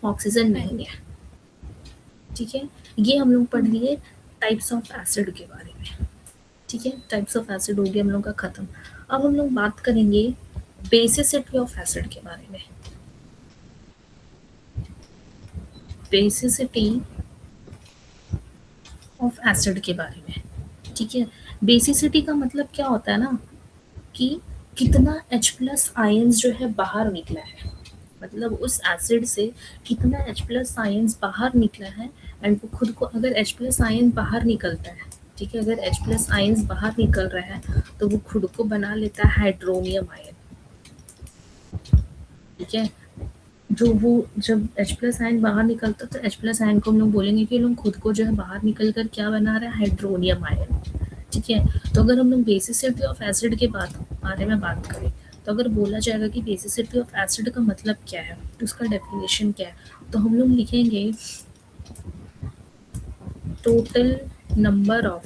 ऑक्सीजन नहीं है, ठीक है। ये हम लोग पढ़ लिए टाइप्स ऑफ एसिड के बारे में, ठीक है, टाइप्स ऑफ एसिड हो गया हम लोग का खत्म। अब हम लोग बात करेंगे बेसिसिटी ऑफ एसिड के बारे में। बेसिसिटी ऑफ एसिड के बारे में, ठीक है। बेसिसिटी का मतलब क्या होता है ना कि कितना H+ आयंस जो है बाहर निकला है, मतलब उस एसिड से कितना H+ आयंस बाहर निकला है, एंड वो खुद को, अगर H+ आयन बाहर निकलता है, ठीक है, अगर H+ आयंस बाहर निकल रहा है तो वो खुद को बना लेता है हाइड्रोनियम आयन, ठीक है, जो वो जब H प्लस आयन बाहर निकलता है तो H प्लस आयन को हम लोग बोलेंगे कि ये लोग खुद को जो है बाहर निकल कर क्या बना रहा है, हाइड्रोनियम आयन। ठीक है, तो अगर हम लोग बेसिसिटी ऑफ एसिड के बारे में बात करें, तो अगर बोला जाएगा कि बेसिसिटी ऑफ एसिड का मतलब क्या है, तो उसका डेफिनेशन क्या है, तो हम लोग लिखेंगे total number of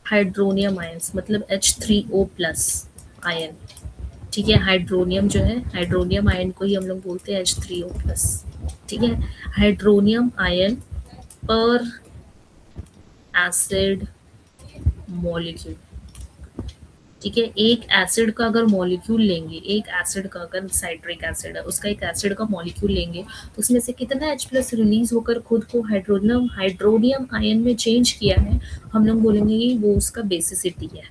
hydronium ions, मतलब H3O प्लस आयन। ठीक है, हाइड्रोनियम जो है, हाइड्रोनियम आयन को ही हम लोग बोलते हैं H3O प्लस। ठीक है, हाइड्रोनियम आयन पर एसिड मॉलिक्यूल। ठीक है, एक एसिड का अगर मॉलिक्यूल लेंगे, एक एसिड का अगर साइट्रिक एसिड है, उसका एक एसिड का मॉलिक्यूल लेंगे, तो उसमें से कितना H प्लस रिलीज होकर खुद को हाइड्रोनियम हाइड्रोनियम आयन में चेंज किया है, हम लोग बोलेंगे कि वो उसका बेसिसिटी है।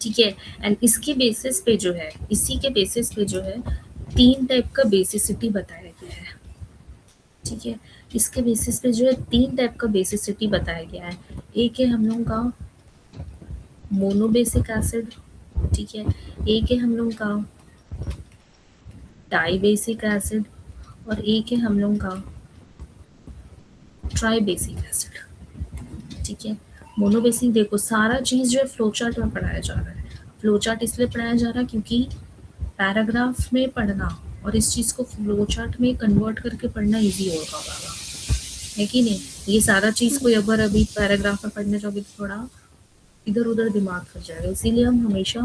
ठीक है, एंड इसके बेसिस पे जो है, इसी के बेसिस पे जो है 3 टाइप का बेसिसिटी बताया गया है। ठीक है, इसके बेसिस पे जो है 3 टाइप का बेसिसिटी बताया गया है। एक है हम लोगों का मोनोबेसिक एसिड। ठीक है, एक है हम लोगों का डाइबेसिक एसिड और एक है हम लोगों का ट्राइबेसिक एसिड। ठीक है, मोनोबेसिक देखो सारा चीज़ जो है फ्लो चार्ट में पढ़ाया जा रहा है। फ्लो चार्ट इसलिए पढ़ाया जा रहा है क्योंकि पैराग्राफ में पढ़ना और इस चीज़ को फ्लो चार्ट में कन्वर्ट करके पढ़ना ईज़ी होगा, है कि नहीं? ये सारा चीज़ को अगर अभी पैराग्राफ में पढ़ने जाओगे तो थोड़ा इधर-उधर दिमाग फंस जाएगा। इसीलिए हम हमेशा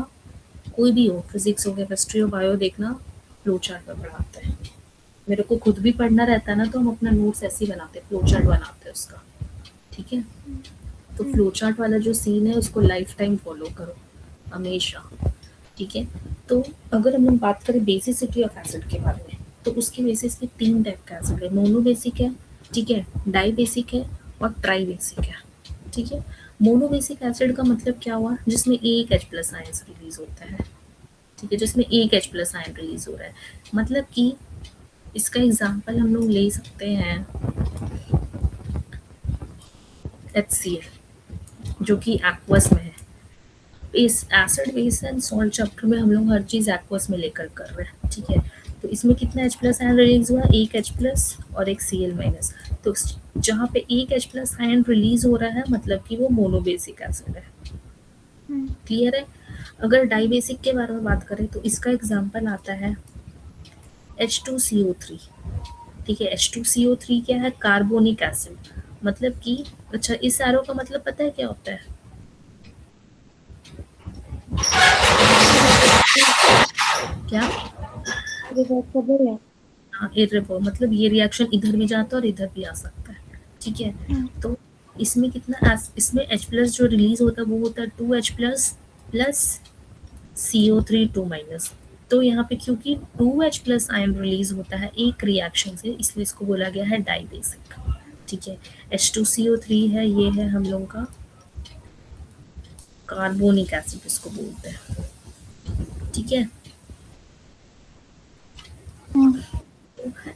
कोई भी हो, फिज़िक्स हो, केमिस्ट्री हो, बायो देखना फ्लो चार्ट में पढ़ाते हैं। मेरे को खुद भी पढ़ना रहता है ना, तो हम अपना नोट्स ऐसे ही बनाते हैं, फ्लो चार्ट बनाते हैं उसका। ठीक है? तो फ्लो चार्ट वाला जो सीन है उसको लाइफ टाइम फॉलो करो हमेशा। ठीक है, तो अगर हम लोग बात करें बेसिसिटी ऑफ एसिड के बारे में, तो उसके बेसिस पे 3 टाइप का एसिड है, मोनोबेसिक है, ठीक है, डाइबेसिक है और ट्राइबेसिक है। ठीक है, मोनोबेसिक एसिड का मतलब क्या हुआ, जिसमें एक H प्लस आयन रिलीज होता है। ठीक है, जिसमें एक H प्लस आयन रिलीज हो रहा है, मतलब कि इसका एग्जांपल हम लोग ले सकते हैं HCl, जो कि एक्वस में है। इस acid base and salt chapter में हम लोग हर चीज़ एक्वस में लेकर कर रहे हैं। ठीक है, तो इसमें कितना H प्लस आयन रिलीज हुआ, एक H प्लस और एक Cl माइनस। तो जहाँ पे एक H प्लस आयन रिलीज हो रहा है मतलब कि वो मोनोबेसिक एसिड है। क्लियर है? अगर डाइबेसिक के बारे में बात करें तो इसका एग्जाम्पल आता है H2CO3। ठीक है, H2CO3 क्या है, कार्बोनिक एसिड। मतलब कि अच्छा, इस एरो का मतलब पता है क्या होता है? क्या? रिवर्सिबल है। हाँ, इर्रेवर्सिबल मतलब ये रिएक्शन इधर भी जाता है और इधर भी आ सकता है। ठीक है, तो इसमें कितना इसमें H प्लस जो रिलीज होता है वो होता है 2H plus plus CO3 2 minus. तो यहाँ पे क्योंकि 2H प्लस आयन रिलीज होता है एक रिएक्शन से, इसलिए इसको बोला गया है डाइबेसिक। ठीक है, H2CO3 है, ये है हम लोगों का कार्बोनिक एसिड इसको बोलते हैं। ठीक है,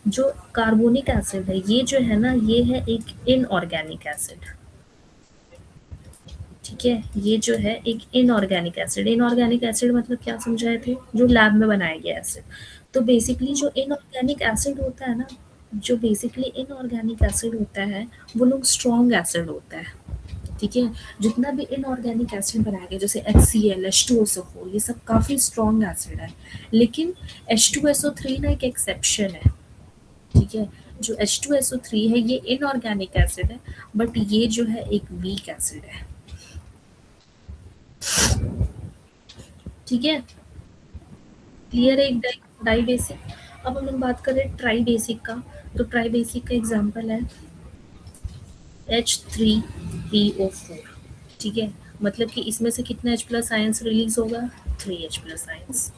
जो कार्बोनिक एसिड है ये जो है ना, ये है एक इनऑर्गेनिक एसिड। ठीक है, ये जो है एक इनऑर्गेनिक एसिड। इनऑर्गेनिक एसिड मतलब क्या समझाए थे, जो लैब में बनाया गया एसिड। तो बेसिकली जो इनऑर्गेनिक एसिड होता है ना, जो बेसिकली इनऑर्गेनिक एसिड होता है वो लोग स्ट्रॉन्ग एसिड होता है। ठीक है, जितना भी इनऑर्गेनिक एसिड बनाया गया जैसे HCl, H2SO4, ये सब काफ़ी स्ट्रॉन्ग एसिड है। लेकिन H2SO3 ना एक एक्सेप्शन है। ठीक है, जो H2SO3 है ये इनऑर्गेनिक एसिड है, बट ये जो है एक वीक एसिड है। ठीक है, क्लियर है? एक डाई बेसिक। अब हम लोग बात करें ट्राई बेसिक का, तो ट्राई बेसिक का एग्जांपल है H3PO4। ठीक है, मतलब कि इसमें से कितना H प्लस आयंस रिलीज होगा, 3H प्लस आयंस।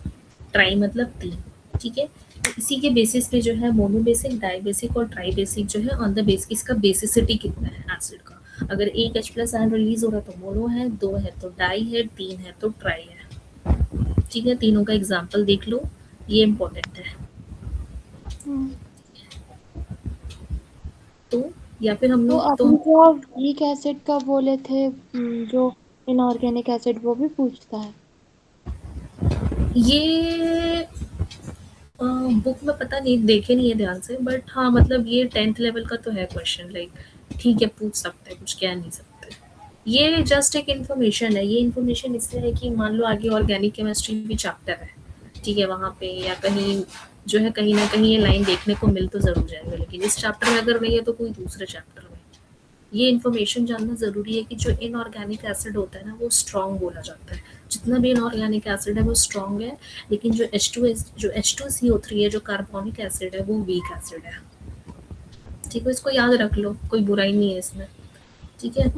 ट्राई मतलब 3। ठीक है, तो इसी के बेसिस पे जो है मोनोबेसिक, डाइबेसिक और ट्राई बेसिक जो है ऑन द बेस इसका बेसिसिटी कितना है एसिड का। अगर एक H प्लस आयन रिलीज हो रहा है तो मोनो है, 2 है तो डाई है, 3 है तो ट्राई है। ठीक है, तीनों का एग्जाम्पल देख लो, ये इम्पोर्टेंट है। तो या फिर हम तो लोग तो अभी जो वीक एसिड का बोले थे, जो इनऑर्गेनिक एसिड, वो भी पूछता है। ये बुक में पता नहीं, देखे नहीं है ध्यान से, बट हाँ मतलब ये 10th लेवल का तो है क्वेश्चन, लाइक ठीक है पूछ सकते हैं, कुछ कह नहीं सकते। ये जस्ट एक इन्फॉर्मेशन है, ये इन्फॉर्मेशन इससे है कि मान लो आगे ऑर्गेनिक केमिस्ट्री भी चैप्टर है, ठीक है, वहाँ पे या कहीं जो है कहीं ना कहीं ये लाइन देखने को मिल तो ज़रूर जाएगा, लेकिन इस चैप्टर में अगर नहीं है तो कोई दूसरे चैप्टर में। ये इन्फॉर्मेशन जानना ज़रूरी है कि जो इनऑर्गेनिक एसिड होता है ना वो स्ट्रॉन्ग बोला जाता है। जितना भी इनऑर्गेनिक एसिड है वो स्ट्रॉन्ग है, लेकिन जो H2CO3 है, जो कार्बोनिक एसिड है, वो वीक एसिड है। ठीक है, इसको याद रख लो, कोई बुराई नहीं है इसमें। ठीक है,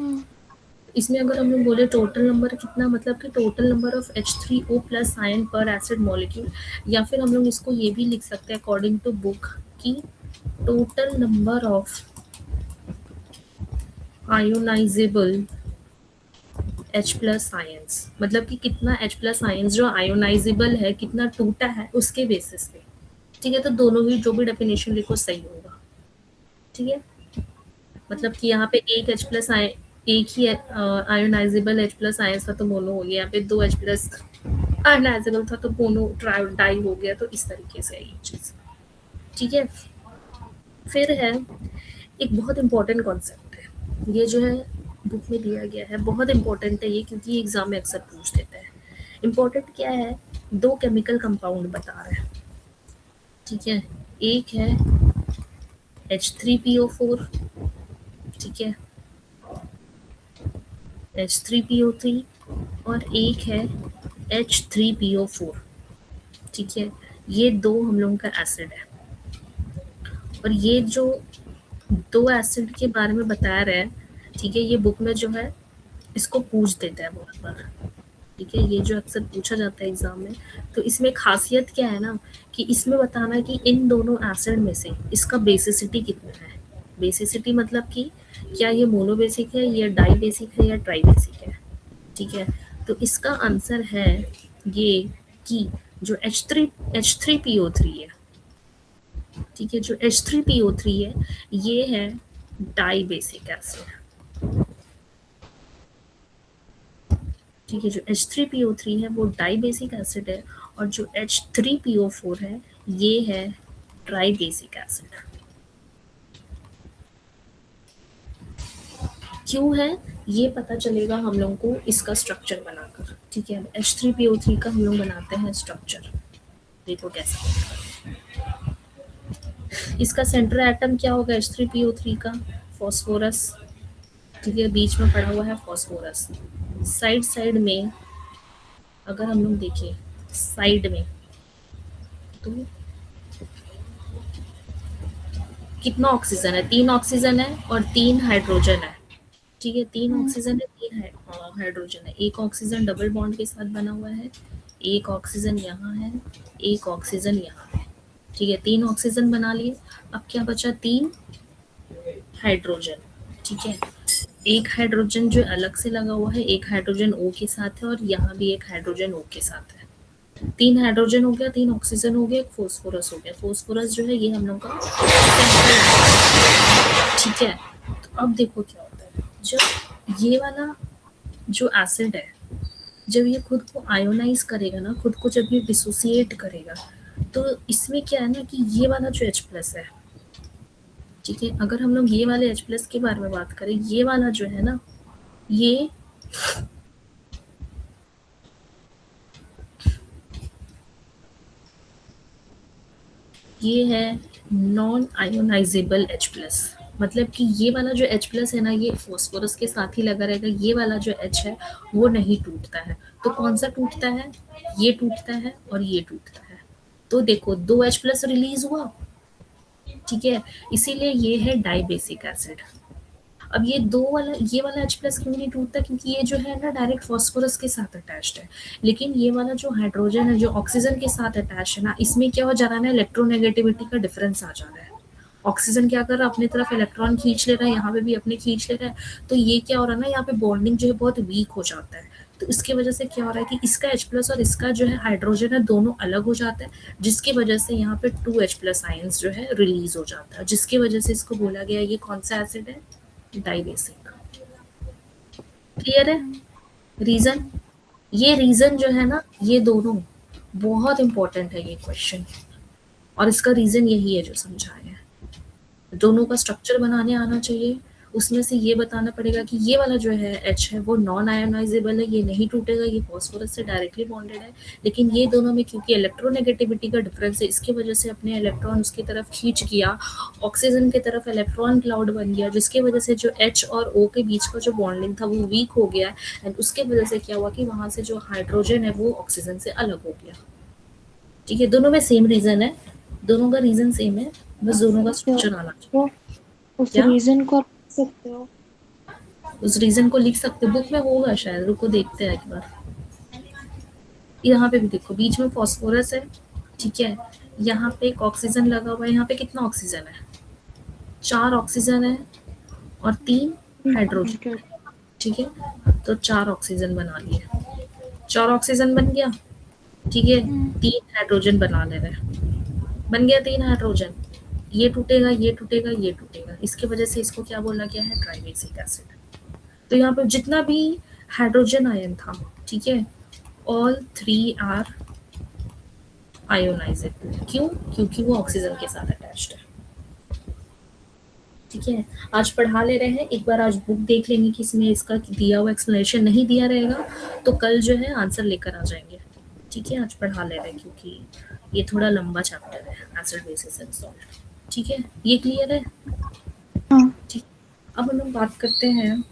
इसमें अगर हम लोग बोले टोटल नंबर कितना, मतलब कि total number of H3O plus ion पर एसिड मॉलिक्यूल, या फिर हम लोग इसको ये भी लिख सकते हैं अकॉर्डिंग टू बुक कि total number of ionisable H plus ions, मतलब कि कितना H प्लस आयंस जो आयोनाइजेबल है कितना टूटा है उसके बेसिस पे। ठीक है, तो दोनों ही जो भी डेफिनेशन लिखो सही होगा। ठीक है, मतलब कि यहाँ पे एक H प्लस एक ही आयोनाइजेबल H प्लस आयंस था तो मोनो हो गया, यहाँ पे 2 H प्लस आयोनाइजेबल था तो मोनो डाई हो गया, तो इस तरीके से है ये चीज़। ठीक है, फिर है एक बहुत इंपॉर्टेंट कॉन्सेप्ट है, ये जो है बुक में दिया गया है, बहुत इंपॉर्टेंट है ये, क्योंकि एग्जाम में अक्सर पूछ देता है। इंपॉर्टेंट क्या है, 2 केमिकल कंपाउंड बता रहा है। ठीक है, एक है H3PO4, ठीक है, H3PO3, और एक है H3PO4। ठीक है, ये 2 हम लोगों का एसिड है, और ये जो 2 एसिड के बारे में बता रहे हैं, ठीक है, ये बुक में जो है इसको पूछ देता है बहुत बार। ठीक है, ये जो अक्सर पूछा जाता है एग्जाम में, तो इसमें खासियत क्या है ना कि इसमें बताना कि इन दोनों एसिड में से इसका बेसिसिटी कितना है। बेसिसिटी मतलब कि क्या ये मोनोबेसिक है, या डाई बेसिक है, या ट्राई बेसिक है। ठीक है, तो इसका आंसर है ये कि जो H3PO3 है, ठीक है, जो H3PO3 है ये है डाई बेसिक एसिड। ठीक है, जो H3PO3 है वो डाई बेसिक एसिड है, और जो H3PO4 है ये है ट्राई बेसिक एसिड। क्यों है ये पता चलेगा हम लोग को इसका स्ट्रक्चर बनाकर। ठीक है, H3PO3 का हम लोग बनाते हैं स्ट्रक्चर, देखो कैसे। इसका सेंटर एटम क्या होगा H3PO3 का, फॉस्फोरस। ठीक है, बीच में पड़ा हुआ है फॉस्फोरस। साइड साइड में अगर हम लोग देखें साइड में, तो कितना ऑक्सीजन है, 3 ऑक्सीजन है और 3 हाइड्रोजन है। ठीक है, 3 ऑक्सीजन है, 3 हाइड्रोजन है। एक ऑक्सीजन डबल बॉन्ड के साथ बना हुआ है, एक ऑक्सीजन यहाँ है, एक ऑक्सीजन यहाँ है। ठीक है, 3 ऑक्सीजन बना लिए, अब क्या बचा, 3 हाइड्रोजन। ठीक है, एक हाइड्रोजन जो अलग से लगा हुआ है, एक हाइड्रोजन O के साथ है, और यहाँ भी एक हाइड्रोजन O के साथ है। 3 हाइड्रोजन हो गया, 3 ऑक्सीजन हो गया, एक फोस्फोरस हो गया। फोस्फोरस जो है ये हम लोग का सेंट्रल। ठीक है, तो अब देखो क्या होता है, जब ये वाला जो एसिड है जब ये खुद को आयोनाइज करेगा ना, खुद को जब ये डिसोसिएट करेगा, तो इसमें क्या है ना कि ये वाला जो H प्लस है, ठीक है, अगर हम लोग ये वाले H प्लस के बारे में बात करें, ये वाला जो है ना, ये है नॉन आयोनाइजेबल H प्लस। मतलब कि ये वाला जो H प्लस है ना, ये फॉस्फोरस के साथ ही लगा रहेगा, ये वाला जो H है वो नहीं टूटता है। तो कौन सा टूटता है, ये टूटता है और ये टूटता है। तो देखो 2 H प्लस रिलीज हुआ, ठीक है, इसीलिए ये है डाइबेसिक एसिड। अब ये वाला H प्लस क्यों नहीं टूटता, क्योंकि ये जो है ना डायरेक्ट फॉस्फोरस के साथ अटैच्ड है। लेकिन ये वाला जो हाइड्रोजन है जो ऑक्सीजन के साथ अटैच है ना, इसमें क्या हो जा रहा है ना, इलेक्ट्रोनेगेटिविटी का डिफरेंस आ जा रहा है। ऑक्सीजन क्या कर रहा है, अपनी तरफ इलेक्ट्रॉन खींच ले रहा है, यहाँ पे भी अपने खींच ले रहा है। तो ये क्या हो रहा है ना, यहाँ पे बॉन्डिंग जो है बहुत वीक हो जाता है। तो इसकी वजह से क्या हो रहा है कि इसका H प्लस और इसका जो है हाइड्रोजन है दोनों अलग हो जाते हैं, जिसकी वजह से यहाँ पे 2 H प्लस आयंस जो है रिलीज हो जाता है, जिसकी वजह से इसको बोला गया ये कौन सा एसिड है, डाइबेसिक। क्लियर है रीजन। ये रीजन जो है ना, ये दोनों बहुत इंपॉर्टेंट है ये क्वेश्चन। और इसका रीज़न यही है जो समझाया है। दोनों का स्ट्रक्चर बनाने आना चाहिए, उसमें से ये बताना पड़ेगा कि ये वाला जो है H है वो नॉन आयोनाइजेबल है, ये नहीं टूटेगा, ये फॉस्फोरस से डायरेक्टली बॉन्डेड है, लेकिन ये दोनों में क्योंकि इलेक्ट्रोनेगेटिविटी का डिफरेंस है, इसकी वजह से अपने इलेक्ट्रॉन उसकी तरफ खींच किया, ऑक्सीजन की तरफ इलेक्ट्रॉन क्लाउड बन गया, जिसकी वजह से जो H और O के बीच का जो बॉन्डिंग था वो वीक हो गया, एंड उसके वजह से क्या हुआ कि वहाँ से जो हाइड्रोजन है वो ऑक्सीजन से अलग हो गया। ठीक है, दोनों में सेम रीज़न है, दोनों का रीज़न सेम है, बस दोनों का स्ट्रक्चर आना चाहिए। तो उस क्या? रीजन को आप लिख सकते हो? उस रीज़न को लिख सकते हो, बुक में होगा शायद, रुको देखते हैं एक बार। यहाँ पे भी देखो, बीच में फॉस्फोरस है, ठीक है, यहाँ पे एक ऑक्सीजन लगा हुआ है, यहाँ पे कितना ऑक्सीजन है? 4 ऑक्सीजन है और 3 हाइड्रोजन, ठीक है, तो 4 ऑक्सीजन बना लिए, 4 ऑक्सीजन बन गया, ठीक है, 3 हाइड्रोजन बना ले रहे हैं, बन गया 3 हाइड्रोजन, ये टूटेगा, ये टूटेगा, ये टूटेगा, इसकी वजह से इसको क्या बोला गया है? Tribasic acid. तो यहाँ पे जितना भी हाइड्रोजन आयन था, ठीक है, ऑल 3 आर आयोनाइजेबल। क्यों? क्योंकि वो ऑक्सीजन के साथ अटैच्ड है। ठीक है, आज पढ़ा ले रहे हैं, एक बार आज बुक देख लेंगे कि इसमें इसका दिया हुआ एक्सप्लेनेशन नहीं दिया रहेगा तो कल जो है आंसर लेकर आ जाएंगे। ठीक है, आज पढ़ा ले रहे हैं क्योंकि ये थोड़ा लंबा चैप्टर है, एसिड बेसिस एंड सॉल्ट। ठीक है, ये क्लियर है? हाँ। ठीक, अब हम लोग बात करते हैं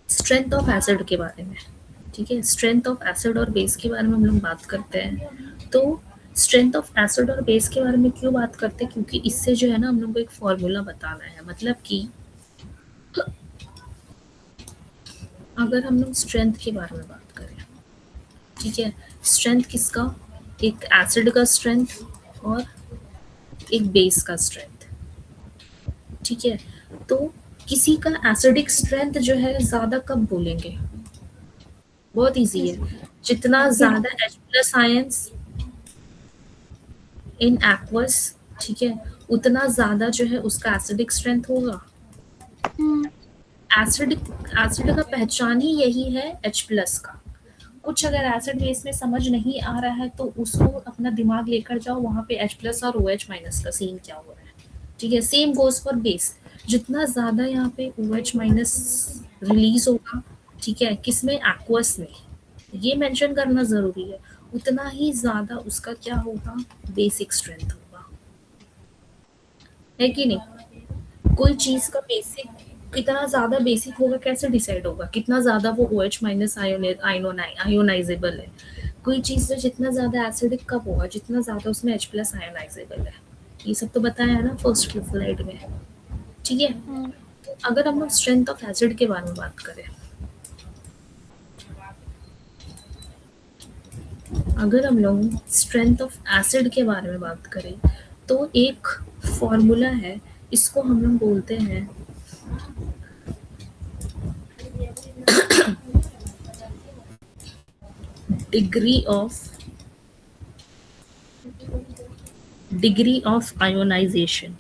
स्ट्रेंथ ऑफ एसिड के बारे में। ठीक है, स्ट्रेंथ ऑफ एसिड और बेस के बारे में हम लोग बात करते हैं। तो स्ट्रेंथ ऑफ एसिड और बेस के बारे में क्यों बात करते हैं? क्योंकि इससे जो है ना हम लोग को एक फॉर्मूला बताना है, मतलब कि अगर हम लोग स्ट्रेंथ के बारे में बात करें, ठीक है, स्ट्रेंथ किसका? एक एसिड का स्ट्रेंथ और एक बेस का स्ट्रेंथ। ठीक है, तो किसी का एसिडिक स्ट्रेंथ जो है ज्यादा कब बोलेंगे? बहुत इजी है, जितना ज्यादा H+ आयंस इन एक्वस, ठीक है, उतना ज्यादा जो है उसका एसिडिक स्ट्रेंथ होगा। एसिड का पहचान ही यही है H+ का। कुछ अगर एसिड बेस में समझ नहीं आ रहा है तो उसको अपना दिमाग लेकर जाओ, वहां पे H+ और OH- का सीन क्या हो रहा है। ठीक है, सेम गोज फॉर बेस, जितना ज्यादा यहाँ पे OH- रिलीज होगा, ठीक है, किसमें? एक्वस में, ये मेंशन करना जरूरी है, उतना ही ज्यादा उसका क्या होगा? बेसिक स्ट्रेंथ होगा, है कि नहीं? कोई चीज का बेसिक कितना ज्यादा बेसिक होगा कैसे डिसाइड होगा? कितना ज्यादा वो OH- आयोनाइजेबल है। कोई चीज जो जितना ज्यादा एसिडिक कब होगा? जितना ज्यादा उसमें H+ आयोनाइजेबल है। ये सब तो बताया है ना फर्स्ट स्लाइड में। ठीक है, तो अगर हम लोग स्ट्रेंथ ऑफ एसिड के बारे में बात करें, अगर हम लोग स्ट्रेंथ ऑफ एसिड के बारे में बात करें तो एक फॉर्मूला है, इसको हम लोग बोलते हैं डिग्री ऑफ आयोनाइजेशन।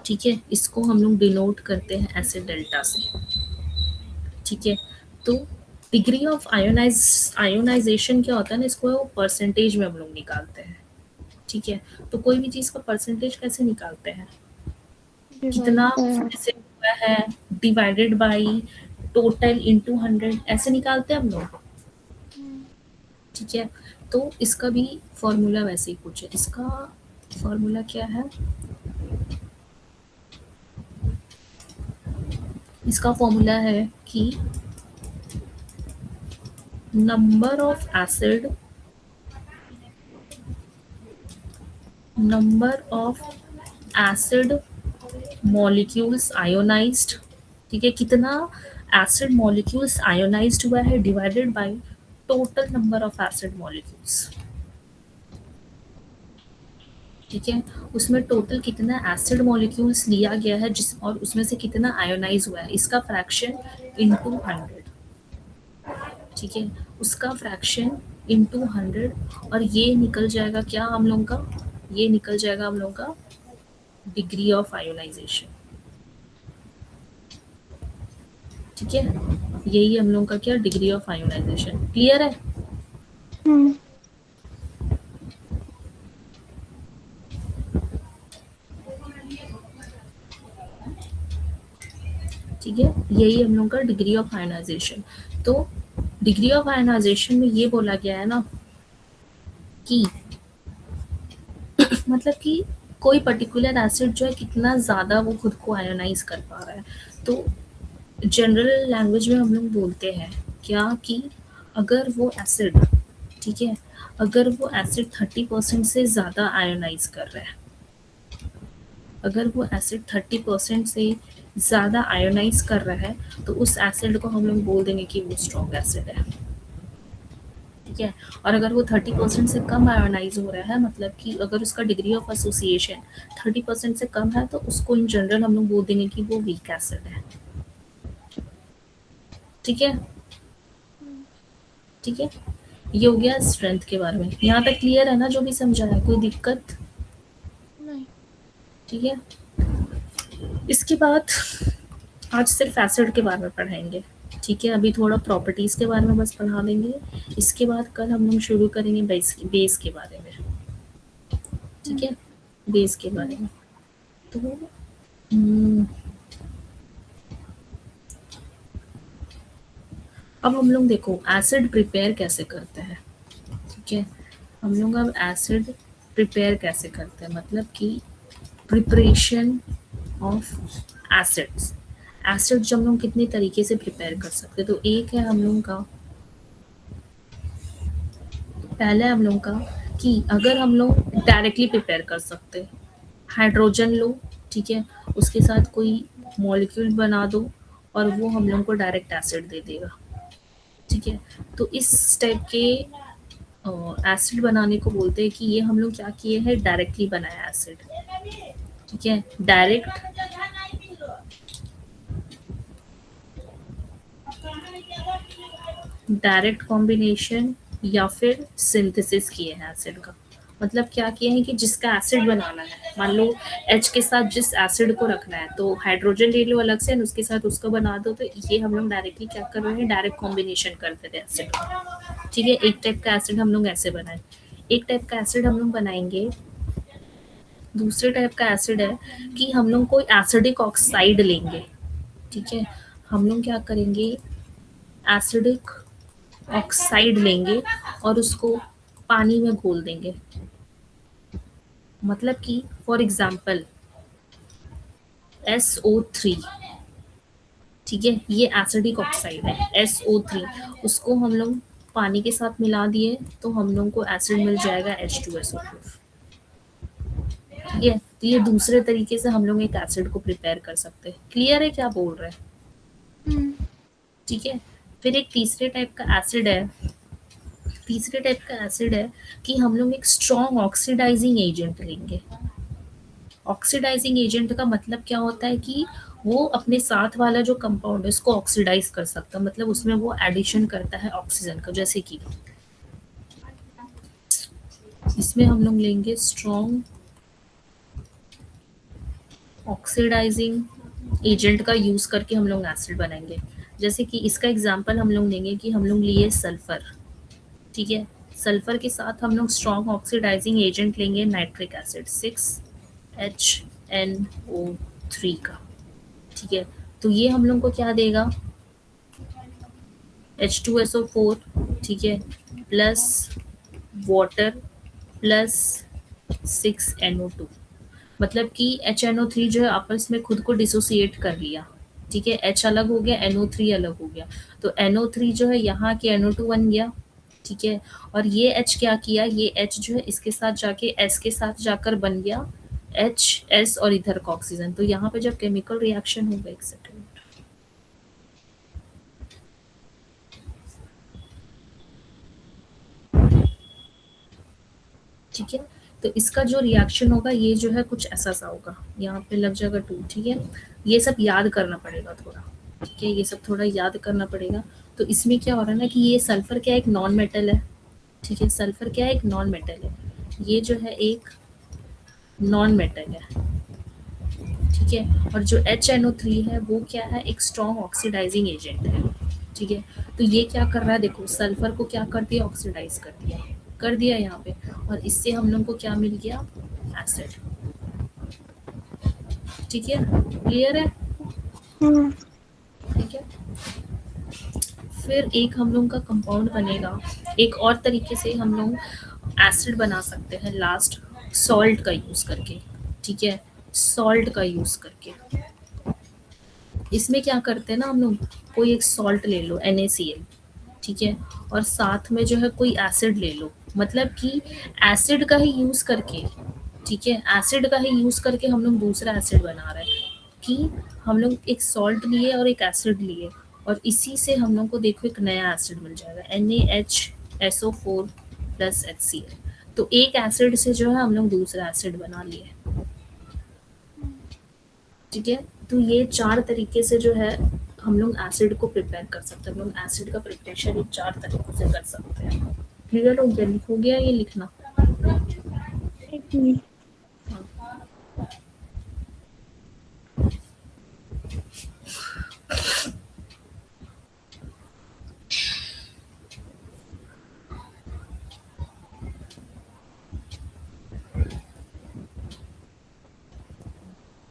ठीक है, इसको हम लोग डिनोट करते हैं एसिड डेल्टा से। ठीक है, तो डिग्री ऑफ आयोनाइजेशन क्या होता है ना, इसको परसेंटेज में हम लोग निकालते हैं। ठीक है, तो कोई भी चीज का परसेंटेज कैसे निकालते हैं? कितना ऐसे हुआ है डिवाइडेड बाय टोटल इनटू 100, ऐसे निकालते हैं हम लोग। ठीक है, तो इसका भी फॉर्मूला वैसे ही कुछ है। इसका फॉर्मूला क्या है? इसका फॉर्मूला है कि number of acid molecules ionised, ठीक है, कितना एसिड मॉलिक्यूल्स आयोनाइज्ड हुआ है divided by total number of acid molecules. ठीक है, उसमें टोटल कितना एसिड मॉलिक्यूल्स लिया गया है जिस और उसमें से कितना आयोनाइज हुआ है, इसका फ्रैक्शन इनटू 100। ठीक है, उसका फ्रैक्शन इनटू 100, और ये निकल जाएगा क्या हम लोग का? ये निकल जाएगा हम लोग का डिग्री ऑफ आयोनाइजेशन। ठीक है, यही हम लोग का क्या? Degree of ionisation. क्लियर है? ठीक है, यही हम लोग का डिग्री ऑफ आयनाइजेशन। तो डिग्री ऑफ आयनाइजेशन में ये बोला गया है ना कि मतलब कि कोई पर्टिकुलर एसिड जो है कितना ज़्यादा वो खुद को आयोनाइज कर पा रहा है। तो जनरल लैंग्वेज में हम लोग बोलते हैं क्या कि अगर वो एसिड, ठीक है, अगर वो एसिड 30% से ज़्यादा आयोनाइज कर रहा है, अगर वो एसिड 30% से ज़्यादा आयोनाइज कर रहा है तो उस एसिड को हम लोग बोल देंगे कि वो स्ट्रॉन्ग एसिड है। ठीक है, और अगर वो 30% से कम आयोनाइज हो रहा है, मतलब कि अगर उसका डिग्री ऑफ एसोसिएशन 30% से कम है, तो उसको इन जनरल हम लोग बोल देंगे कि वो वीक एसिड है। ठीक है, ठीक है, ये हो गया स्ट्रेंथ के बारे में। यहाँ तक क्लियर है ना जो भी समझा है, कोई दिक्कत नहीं। ठीक है। इसके बाद आज सिर्फ एसिड के बारे में पढ़ाएंगे। ठीक है, अभी थोड़ा प्रॉपर्टीज के बारे में बस पढ़ा देंगे। इसके बाद कल हम लोग शुरू करेंगे बेस के बारे में। ठीक है, बेस के बारे में। तो अब हम लोग देखो एसिड प्रिपेयर कैसे करते हैं। ठीक है, हम लोग अब एसिड प्रिपेयर कैसे करते हैं, मतलब कि प्रिपरेशन ऑफ एसिड्स। एसिड जो हम लोग कितने तरीके से प्रिपेयर कर सकते हैं, तो एक है हम लोग का, पहले हम लोग का कि अगर हम लोग डायरेक्टली प्रिपेयर कर सकते हैं, हाइड्रोजन लो, ठीक है, उसके साथ कोई मॉलिक्यूल बना दो और वो हम लोग को डायरेक्ट एसिड दे देगा। ठीक है, तो इस टाइप के एसिड बनाने को बोलते हैं कि ये हम लोग क्या किए हैं, डायरेक्टली बनाया एसिड। ठीक है, डायरेक्ट कॉम्बिनेशन या फिर सिंथेसिस किए हैं एसिड का। मतलब क्या किया है कि जिसका एसिड बनाना है, मान लो H के साथ जिस एसिड को रखना है, तो हाइड्रोजन ले लो अलग से, उसके साथ उसको बना दो। तो ये हम लोग डायरेक्टली क्या कर रहे हैं, डायरेक्ट कॉम्बिनेशन करते थे एसिड का। ठीक है, एक टाइप का एसिड हम लोग ऐसे बनाए। एक टाइप का एसिड हम लोग बनाएंगे, दूसरे टाइप का एसिड है कि हम लोग कोई एसिडिक ऑक्साइड लेंगे। ठीक है, हम लोग क्या करेंगे, एसिडिक ऑक्साइड लेंगे और उसको पानी में घोल देंगे। मतलब कि फॉर एग्जाम्पल SO3, ठीक है, ये एसिडिक ऑक्साइड है SO3, उसको हम लोग पानी के साथ मिला दिए तो हम लोग को एसिड मिल जाएगा H2SO4। ठीक है, तो ये दूसरे तरीके से हम लोग एक एसिड को प्रिपेयर कर सकते हैं। क्लियर है क्या बोल रहे हैं? ठीक है, फिर एक तीसरे टाइप का एसिड है, तीसरे टाइप का एसिड है कि हम लोग एक स्ट्रॉन्ग ऑक्सीडाइजिंग एजेंट लेंगे। ऑक्सीडाइजिंग एजेंट का मतलब क्या होता है कि वो अपने साथ वाला जो कंपाउंड है उसको ऑक्सीडाइज कर सकता है, मतलब उसमें वो एडिशन करता है ऑक्सीजन का। जैसे कि इसमें हम लोग लेंगे स्ट्रॉन्ग ऑक्सीडाइजिंग एजेंट का यूज करके हम लोग एसिड बनाएंगे। जैसे कि इसका एग्जांपल हम लोग लेंगे कि हम लोग लिए सल्फर। ठीक है, सल्फर के साथ हम लोग स्ट्रॉन्ग ऑक्सीडाइजिंग एजेंट लेंगे नाइट्रिक एसिड 6HNO3 का। ठीक है, तो ये हम लोग को क्या देगा, H2SO4, ठीक है, प्लस वाटर प्लस 6NO2। मतलब कि HNO3 जो है आपस में खुद को डिसोसिएट कर लिया। ठीक है, H अलग हो गया, NO3 अलग हो गया, तो NO3 जो है यहाँ के NO2 बन गया। ठीक है, और ये H क्या किया, ये H जो है इसके साथ जाके S के साथ जाकर बन गया HS और इधर का ऑक्सीजन। तो यहाँ पे जब केमिकल रिएक्शन होगा, एक सेकेंड, ठीक है, तो इसका जो रिएक्शन होगा ये जो है कुछ ऐसा सा होगा, यहाँ पे लग जाएगा 2। ठीक है, ये सब याद करना पड़ेगा थोड़ा। ठीक है, ये सब थोड़ा याद करना पड़ेगा। तो इसमें क्या हो रहा है ना कि ये सल्फर क्या एक नॉन मेटल है। ठीक है, सल्फर क्या है, एक नॉन मेटल है, ये जो है एक नॉन मेटल है। ठीक है, और जो HNO3 है वो क्या है, एक स्ट्रॉन्ग ऑक्सीडाइजिंग एजेंट है। ठीक है, तो ये क्या कर रहा है, देखो सल्फर को क्या कर दिया, ऑक्सीडाइज कर दिया यहाँ पे, और इससे हम लोग को क्या मिल गया, एसिड। ठीक है, क्लियर है? फिर एक हम लोग का कंपाउंड बनेगा, एक और तरीके से हम लोग एसिड बना सकते हैं लास्ट, सॉल्ट का यूज़ करके, ठीक है? सॉल्ट का यूज़ करके। इसमें क्या करते हैं ना हम लोग, कोई एक सॉल्ट ले लो NaCl, ठीक है? और साथ में जो है कोई एसिड ले लो, मतलब कि एसिड का ही यूज़ करके, ठीक है? एसिड का ही यूज़ करके हम लोग दूसरा एसिड बना रहे हैं, कि हम लोग एक सॉल्ट लिए और एक एसिड लिए, और इसी से हम लोग को देखो एक नया एसिड मिल जाएगा, NaHSO4 प्लस HCl। तो एक एसिड से जो है हम लोग दूसरा एसिड बना लिए, ठीक है? तो ये 4 तरीके से जो है हम लोग एसिड को प्रिपेयर कर सकते हैं। हम लोग एसिड का प्रिपरेशन इन 4 तरीकों से कर सकते हैं। क्लियर हो गया ये लिखना? एक मिनट।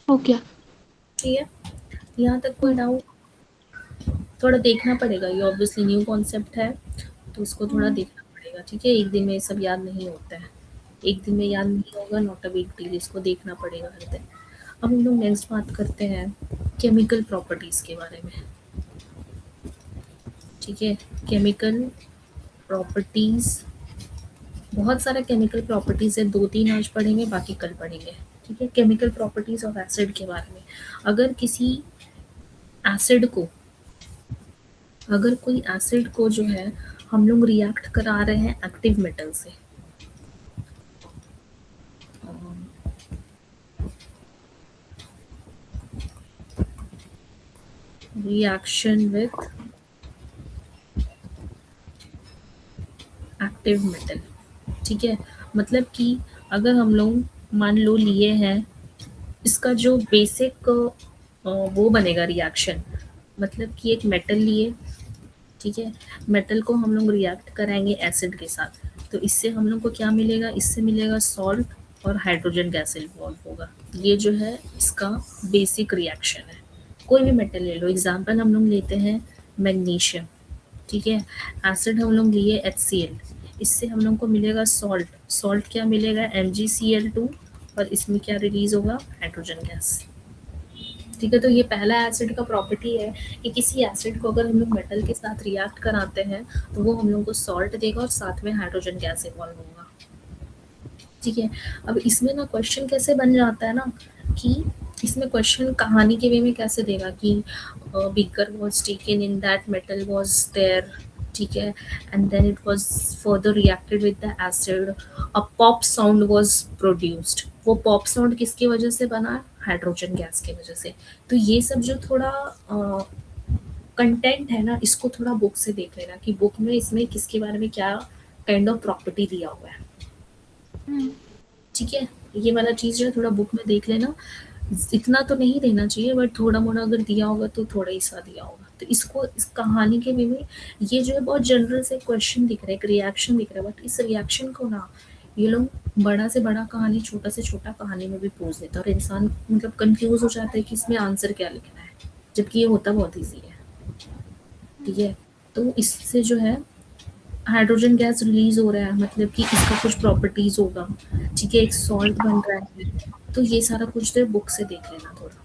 हो गया। ठीक है? यहाँ तक कोई डाउट? थोड़ा देखना पड़ेगा, ये ऑब्वियसली न्यू कॉन्सेप्ट है, तो उसको थोड़ा देखना पड़ेगा, ठीक है? एक दिन में ये सब याद नहीं होता है। एक दिन में याद नहीं होगा, नॉट अ बिग डील, इसको देखना पड़ेगा हर दिन। अब हम लोग नेक्स्ट बात करते हैं केमिकल प्रॉपर्टीज़ के बारे में, ठीक है? केमिकल प्रॉपर्टीज़, बहुत सारा केमिकल प्रॉपर्टीज़ है, 2-3 आज पढ़ेंगे, बाकी कल पढ़ेंगे, ठीक है? केमिकल प्रॉपर्टीज़ ऑफ एसिड के बारे में। अगर किसी एसिड को, अगर कोई एसिड को जो है हम लोग रिएक्ट करा रहे हैं एक्टिव मेटल से, रिएक्शन विथ एक्टिव मेटल, ठीक है? मतलब कि अगर हम लोग मान लो लिए हैं, इसका जो बेसिक वो बनेगा रिएक्शन, मतलब कि एक मेटल लिए, ठीक है? मेटल को हम लोग रिएक्ट कराएंगे एसिड के साथ, तो इससे हम लोग को क्या मिलेगा? इससे मिलेगा सॉल्ट और हाइड्रोजन गैस इन्वॉल्व होगा। ये जो है इसका बेसिक रिएक्शन है। कोई भी मेटल ले लो, एग्जांपल हम लोग लेते हैं मैग्नीशियम, ठीक है? एसिड हम लोग लिए HCl, इससे हम लोग को मिलेगा सॉल्ट, सॉल्ट क्या मिलेगा? MgCl2, और इसमें क्या रिलीज होगा? हाइड्रोजन गैस, ठीक है? तो ये पहला एसिड का प्रॉपर्टी है कि किसी एसिड को अगर हम लोग मेटल के साथ रिएक्ट कराते हैं तो वो हम लोग को सॉल्ट देगा और साथ में हाइड्रोजन गैस इन्वॉल्व होगा, ठीक है? अब इसमें ना क्वेश्चन कैसे बन जाता है ना, कि इसमें क्वेश्चन कहानी के वे में कैसे देगा कि beaker was taken in that metal was there, ठीक है? And then it was further reacted with the acid, a pop sound was produced. वो पॉप साउंड किसकी वजह से बना? हाइड्रोजन गैस की वजह से। तो ये सब जो थोड़ा कंटेंट है ना, इसको थोड़ा बुक से देख लेना कि बुक में इसमें किसके बारे में क्या काइंड ऑफ प्रॉपर्टी दिया हुआ है, ठीक है? ये वाला चीज़ जो है थोड़ा बुक में देख लेना। इतना तो नहीं देना चाहिए, बट थोड़ा-मोड़ा अगर दिया होगा तो थोड़ा ही सा दिया होगा। तो इसको इस कहानी के वे में ये जो है बहुत जनरल से क्वेश्चन दिख रहा है, एक रिएक्शन दिख रहा है, बट इस रिएक्शन को ना ये लोग बड़ा से बड़ा कहानी, छोटा से छोटा कहानी में भी पोंछ देता है, और इंसान मतलब कन्फ्यूज़ हो जाता है कि इसमें आंसर क्या लिखना है, जबकि ये होता बहुत ईज़ी है, ठीक है? तो इससे जो है हाइड्रोजन गैस रिलीज हो रहा है, मतलब कि इसका कुछ प्रॉपर्टीज होगा, ठीक है? एक सॉल्ट बन रहा है, तो ये सारा कुछ तो बुक से देख लेना थोड़ा।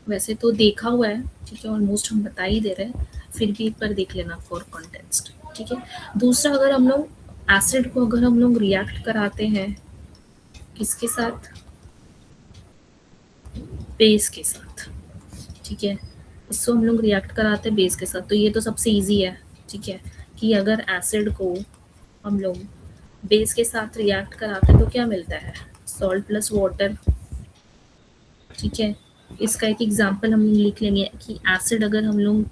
वैसे तो देखा हुआ है, ठीक है? ऑलमोस्ट हम बता ही दे रहे हैं, फिर भी एक बार देख लेना फॉर कॉन्टेक्स्ट, ठीक है? दूसरा, अगर हम लोग एसिड को अगर हम लोग रिएक्ट कराते हैं किसके साथ? बेस के साथ, ठीक है? इसको हम लोग रिएक्ट कराते हैं बेस के साथ, तो ये तो सबसे ईजी है, ठीक है? कि अगर एसिड को हम लोग बेस के साथ रिएक्ट कराते हैं तो क्या मिलता है? सॉल्ट प्लस वाटर, ठीक है? इसका एक एग्जांपल हम लिख लेंगे कि एसिड अगर हम लोग,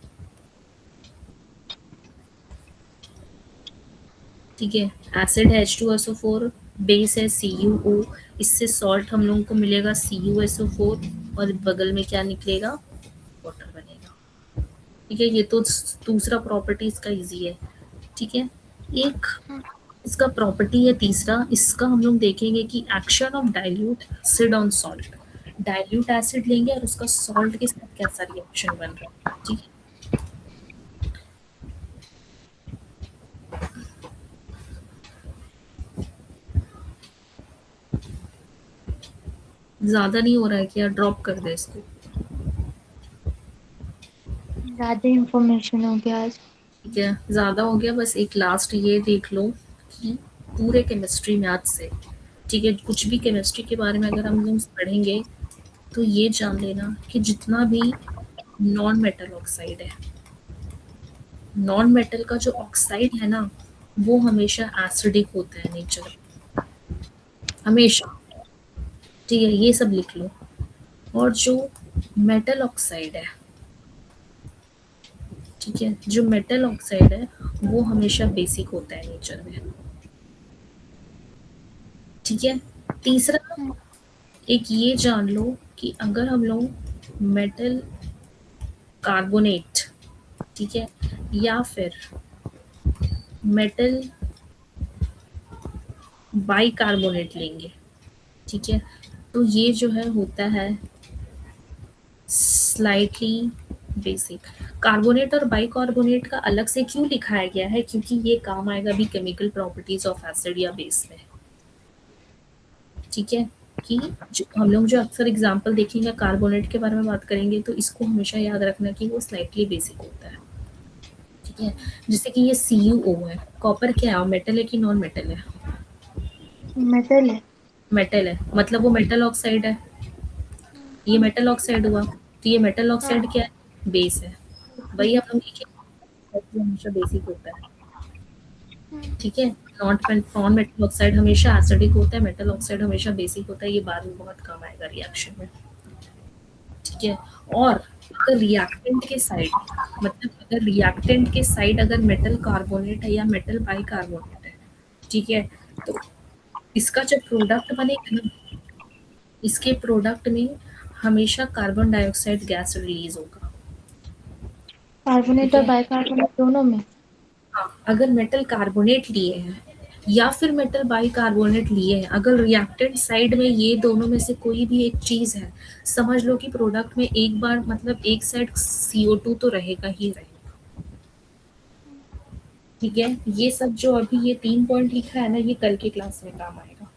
ठीक है, एसिड है H2SO4, बेस है CuO, इससे सॉल्ट हम लोगों को मिलेगा CuSO4, और बगल में क्या निकलेगा? वाटर बनेगा, ठीक है? ये तो दूसरा प्रॉपर्टी इसका इजी है, ठीक है? एक इसका प्रॉपर्टी है तीसरा, इसका हम लोग देखेंगे कि action of dilute acid on salt. Dilute acid लेंगे और उसका सॉल्ट के साथ कैसा रिएक्शन बन रहा है, ठीक है? ज़्यादा नहीं हो रहा है क्या? ड्रॉप कर दे इसको। ज़्यादा इंफॉर्मेशन हो गया आज। ठीक है, ज़्यादा हो गया। बस एक लास्ट ये देख लो कि पूरे केमिस्ट्री मैथ से, ठीक है, कुछ भी केमिस्ट्री के बारे में अगर हम लोग पढ़ेंगे तो ये जान लेना कि जितना भी नॉन मेटल ऑक्साइड है, नॉन मेटल का जो ऑक्साइड है ना, वो हमेशा एसिडिक होता है नेचर, हमेशा। ठीक है, ये सब लिख लो। और जो मेटल ऑक्साइड है, ठीक है, जो मेटल ऑक्साइड है वो हमेशा बेसिक होता है नेचर में। ठीक है। तीसरा, एक ये जान लो कि अगर हम लोग मेटल कार्बोनेट, ठीक है, या फिर मेटल बाइकार्बोनेट लेंगे, ठीक है, तो ये जो है होता है स्लाइटली बेसिक। कार्बोनेट और बाइकार्बोनेट का अलग से क्यों लिखाया गया है? क्योंकि ये काम आएगा भी केमिकल प्रॉपर्टीज ऑफ एसिड या बेस में। ठीक है, कि जो हम लोग जो अक्सर एग्जांपल देखेंगे कार्बोनेट के बारे में बात करेंगे तो इसको हमेशा याद रखना कि वो स्लाइटली बेसिक होता है। ठीक है, जैसे कि ये CuO है, कॉपर क्या है, मेटल है कि नॉन मेटल है? मेटल है। मेटल है, मतलब वो मेटल ऑक्साइड है। ये मेटल ऑक्साइड हुआ, तो ये मेटल ऑक्साइड क्या है? बेस है। वही हम लोग लिखे, हमेशा बेसिक होता है। ठीक है, नॉन मेटल ऑक्साइड हमेशा एसिडिक होता है, मेटल ऑक्साइड हमेशा बेसिक होता है। ये बाद में बहुत काम आएगा रिएक्शन में। ठीक है, और अगर रिएक्टेंट के साइड, मतलब अगर रिएक्टेंट के साइड अगर मेटल कार्बोनेट है या मेटल बाइकार्बोनेट है, ठीक है, तो इसका जब प्रोडक्ट बनेगा ना, इसके प्रोडक्ट में हमेशा कार्बन डाइऑक्साइड गैस रिलीज होगा। ठीक कार्बोनेट और है, बाइकार्बोनेट दोनों में। हाँ, अगर मेटल कार्बोनेट लिए हैं या फिर मेटल बाइकार्बोनेट लिए हैं, अगर रिएक्टेंट साइड में ये दोनों में से कोई भी एक चीज है, समझ लो कि प्रोडक्ट में एक बार मतलब एक साइड CO2 तो रहेगा ही रहेगा। ठीक है, ये सब जो अभी ये 3 पॉइंट लिखा है ना, ये कल के क्लास में काम आएगा।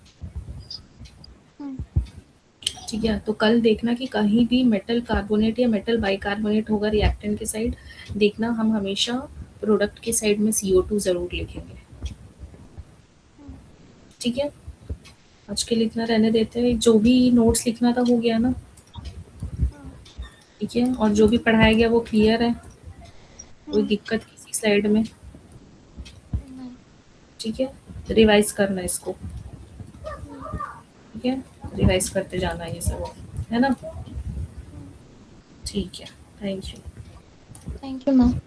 ठीक है, तो कल देखना कि कहीं भी मेटल कार्बोनेट या मेटल बाइकार्बोनेट होगा रिएक्टेंट के साइड, देखना हम हमेशा प्रोडक्ट के साइड में CO2 जरूर लिखेंगे। ठीक है, आज के लिए इतना रहने देते हैं। जो भी नोट्स लिखना था हो गया ना? ठीक है, और जो भी पढ़ाया गया वो क्लियर है? कोई दिक्कत किसी स्लाइड में? ठीक है, रिवाइज करना इसको। ठीक है, रिवाइज करते जाना ये सब, है ना? ठीक है, thank you. Thank you ma'am.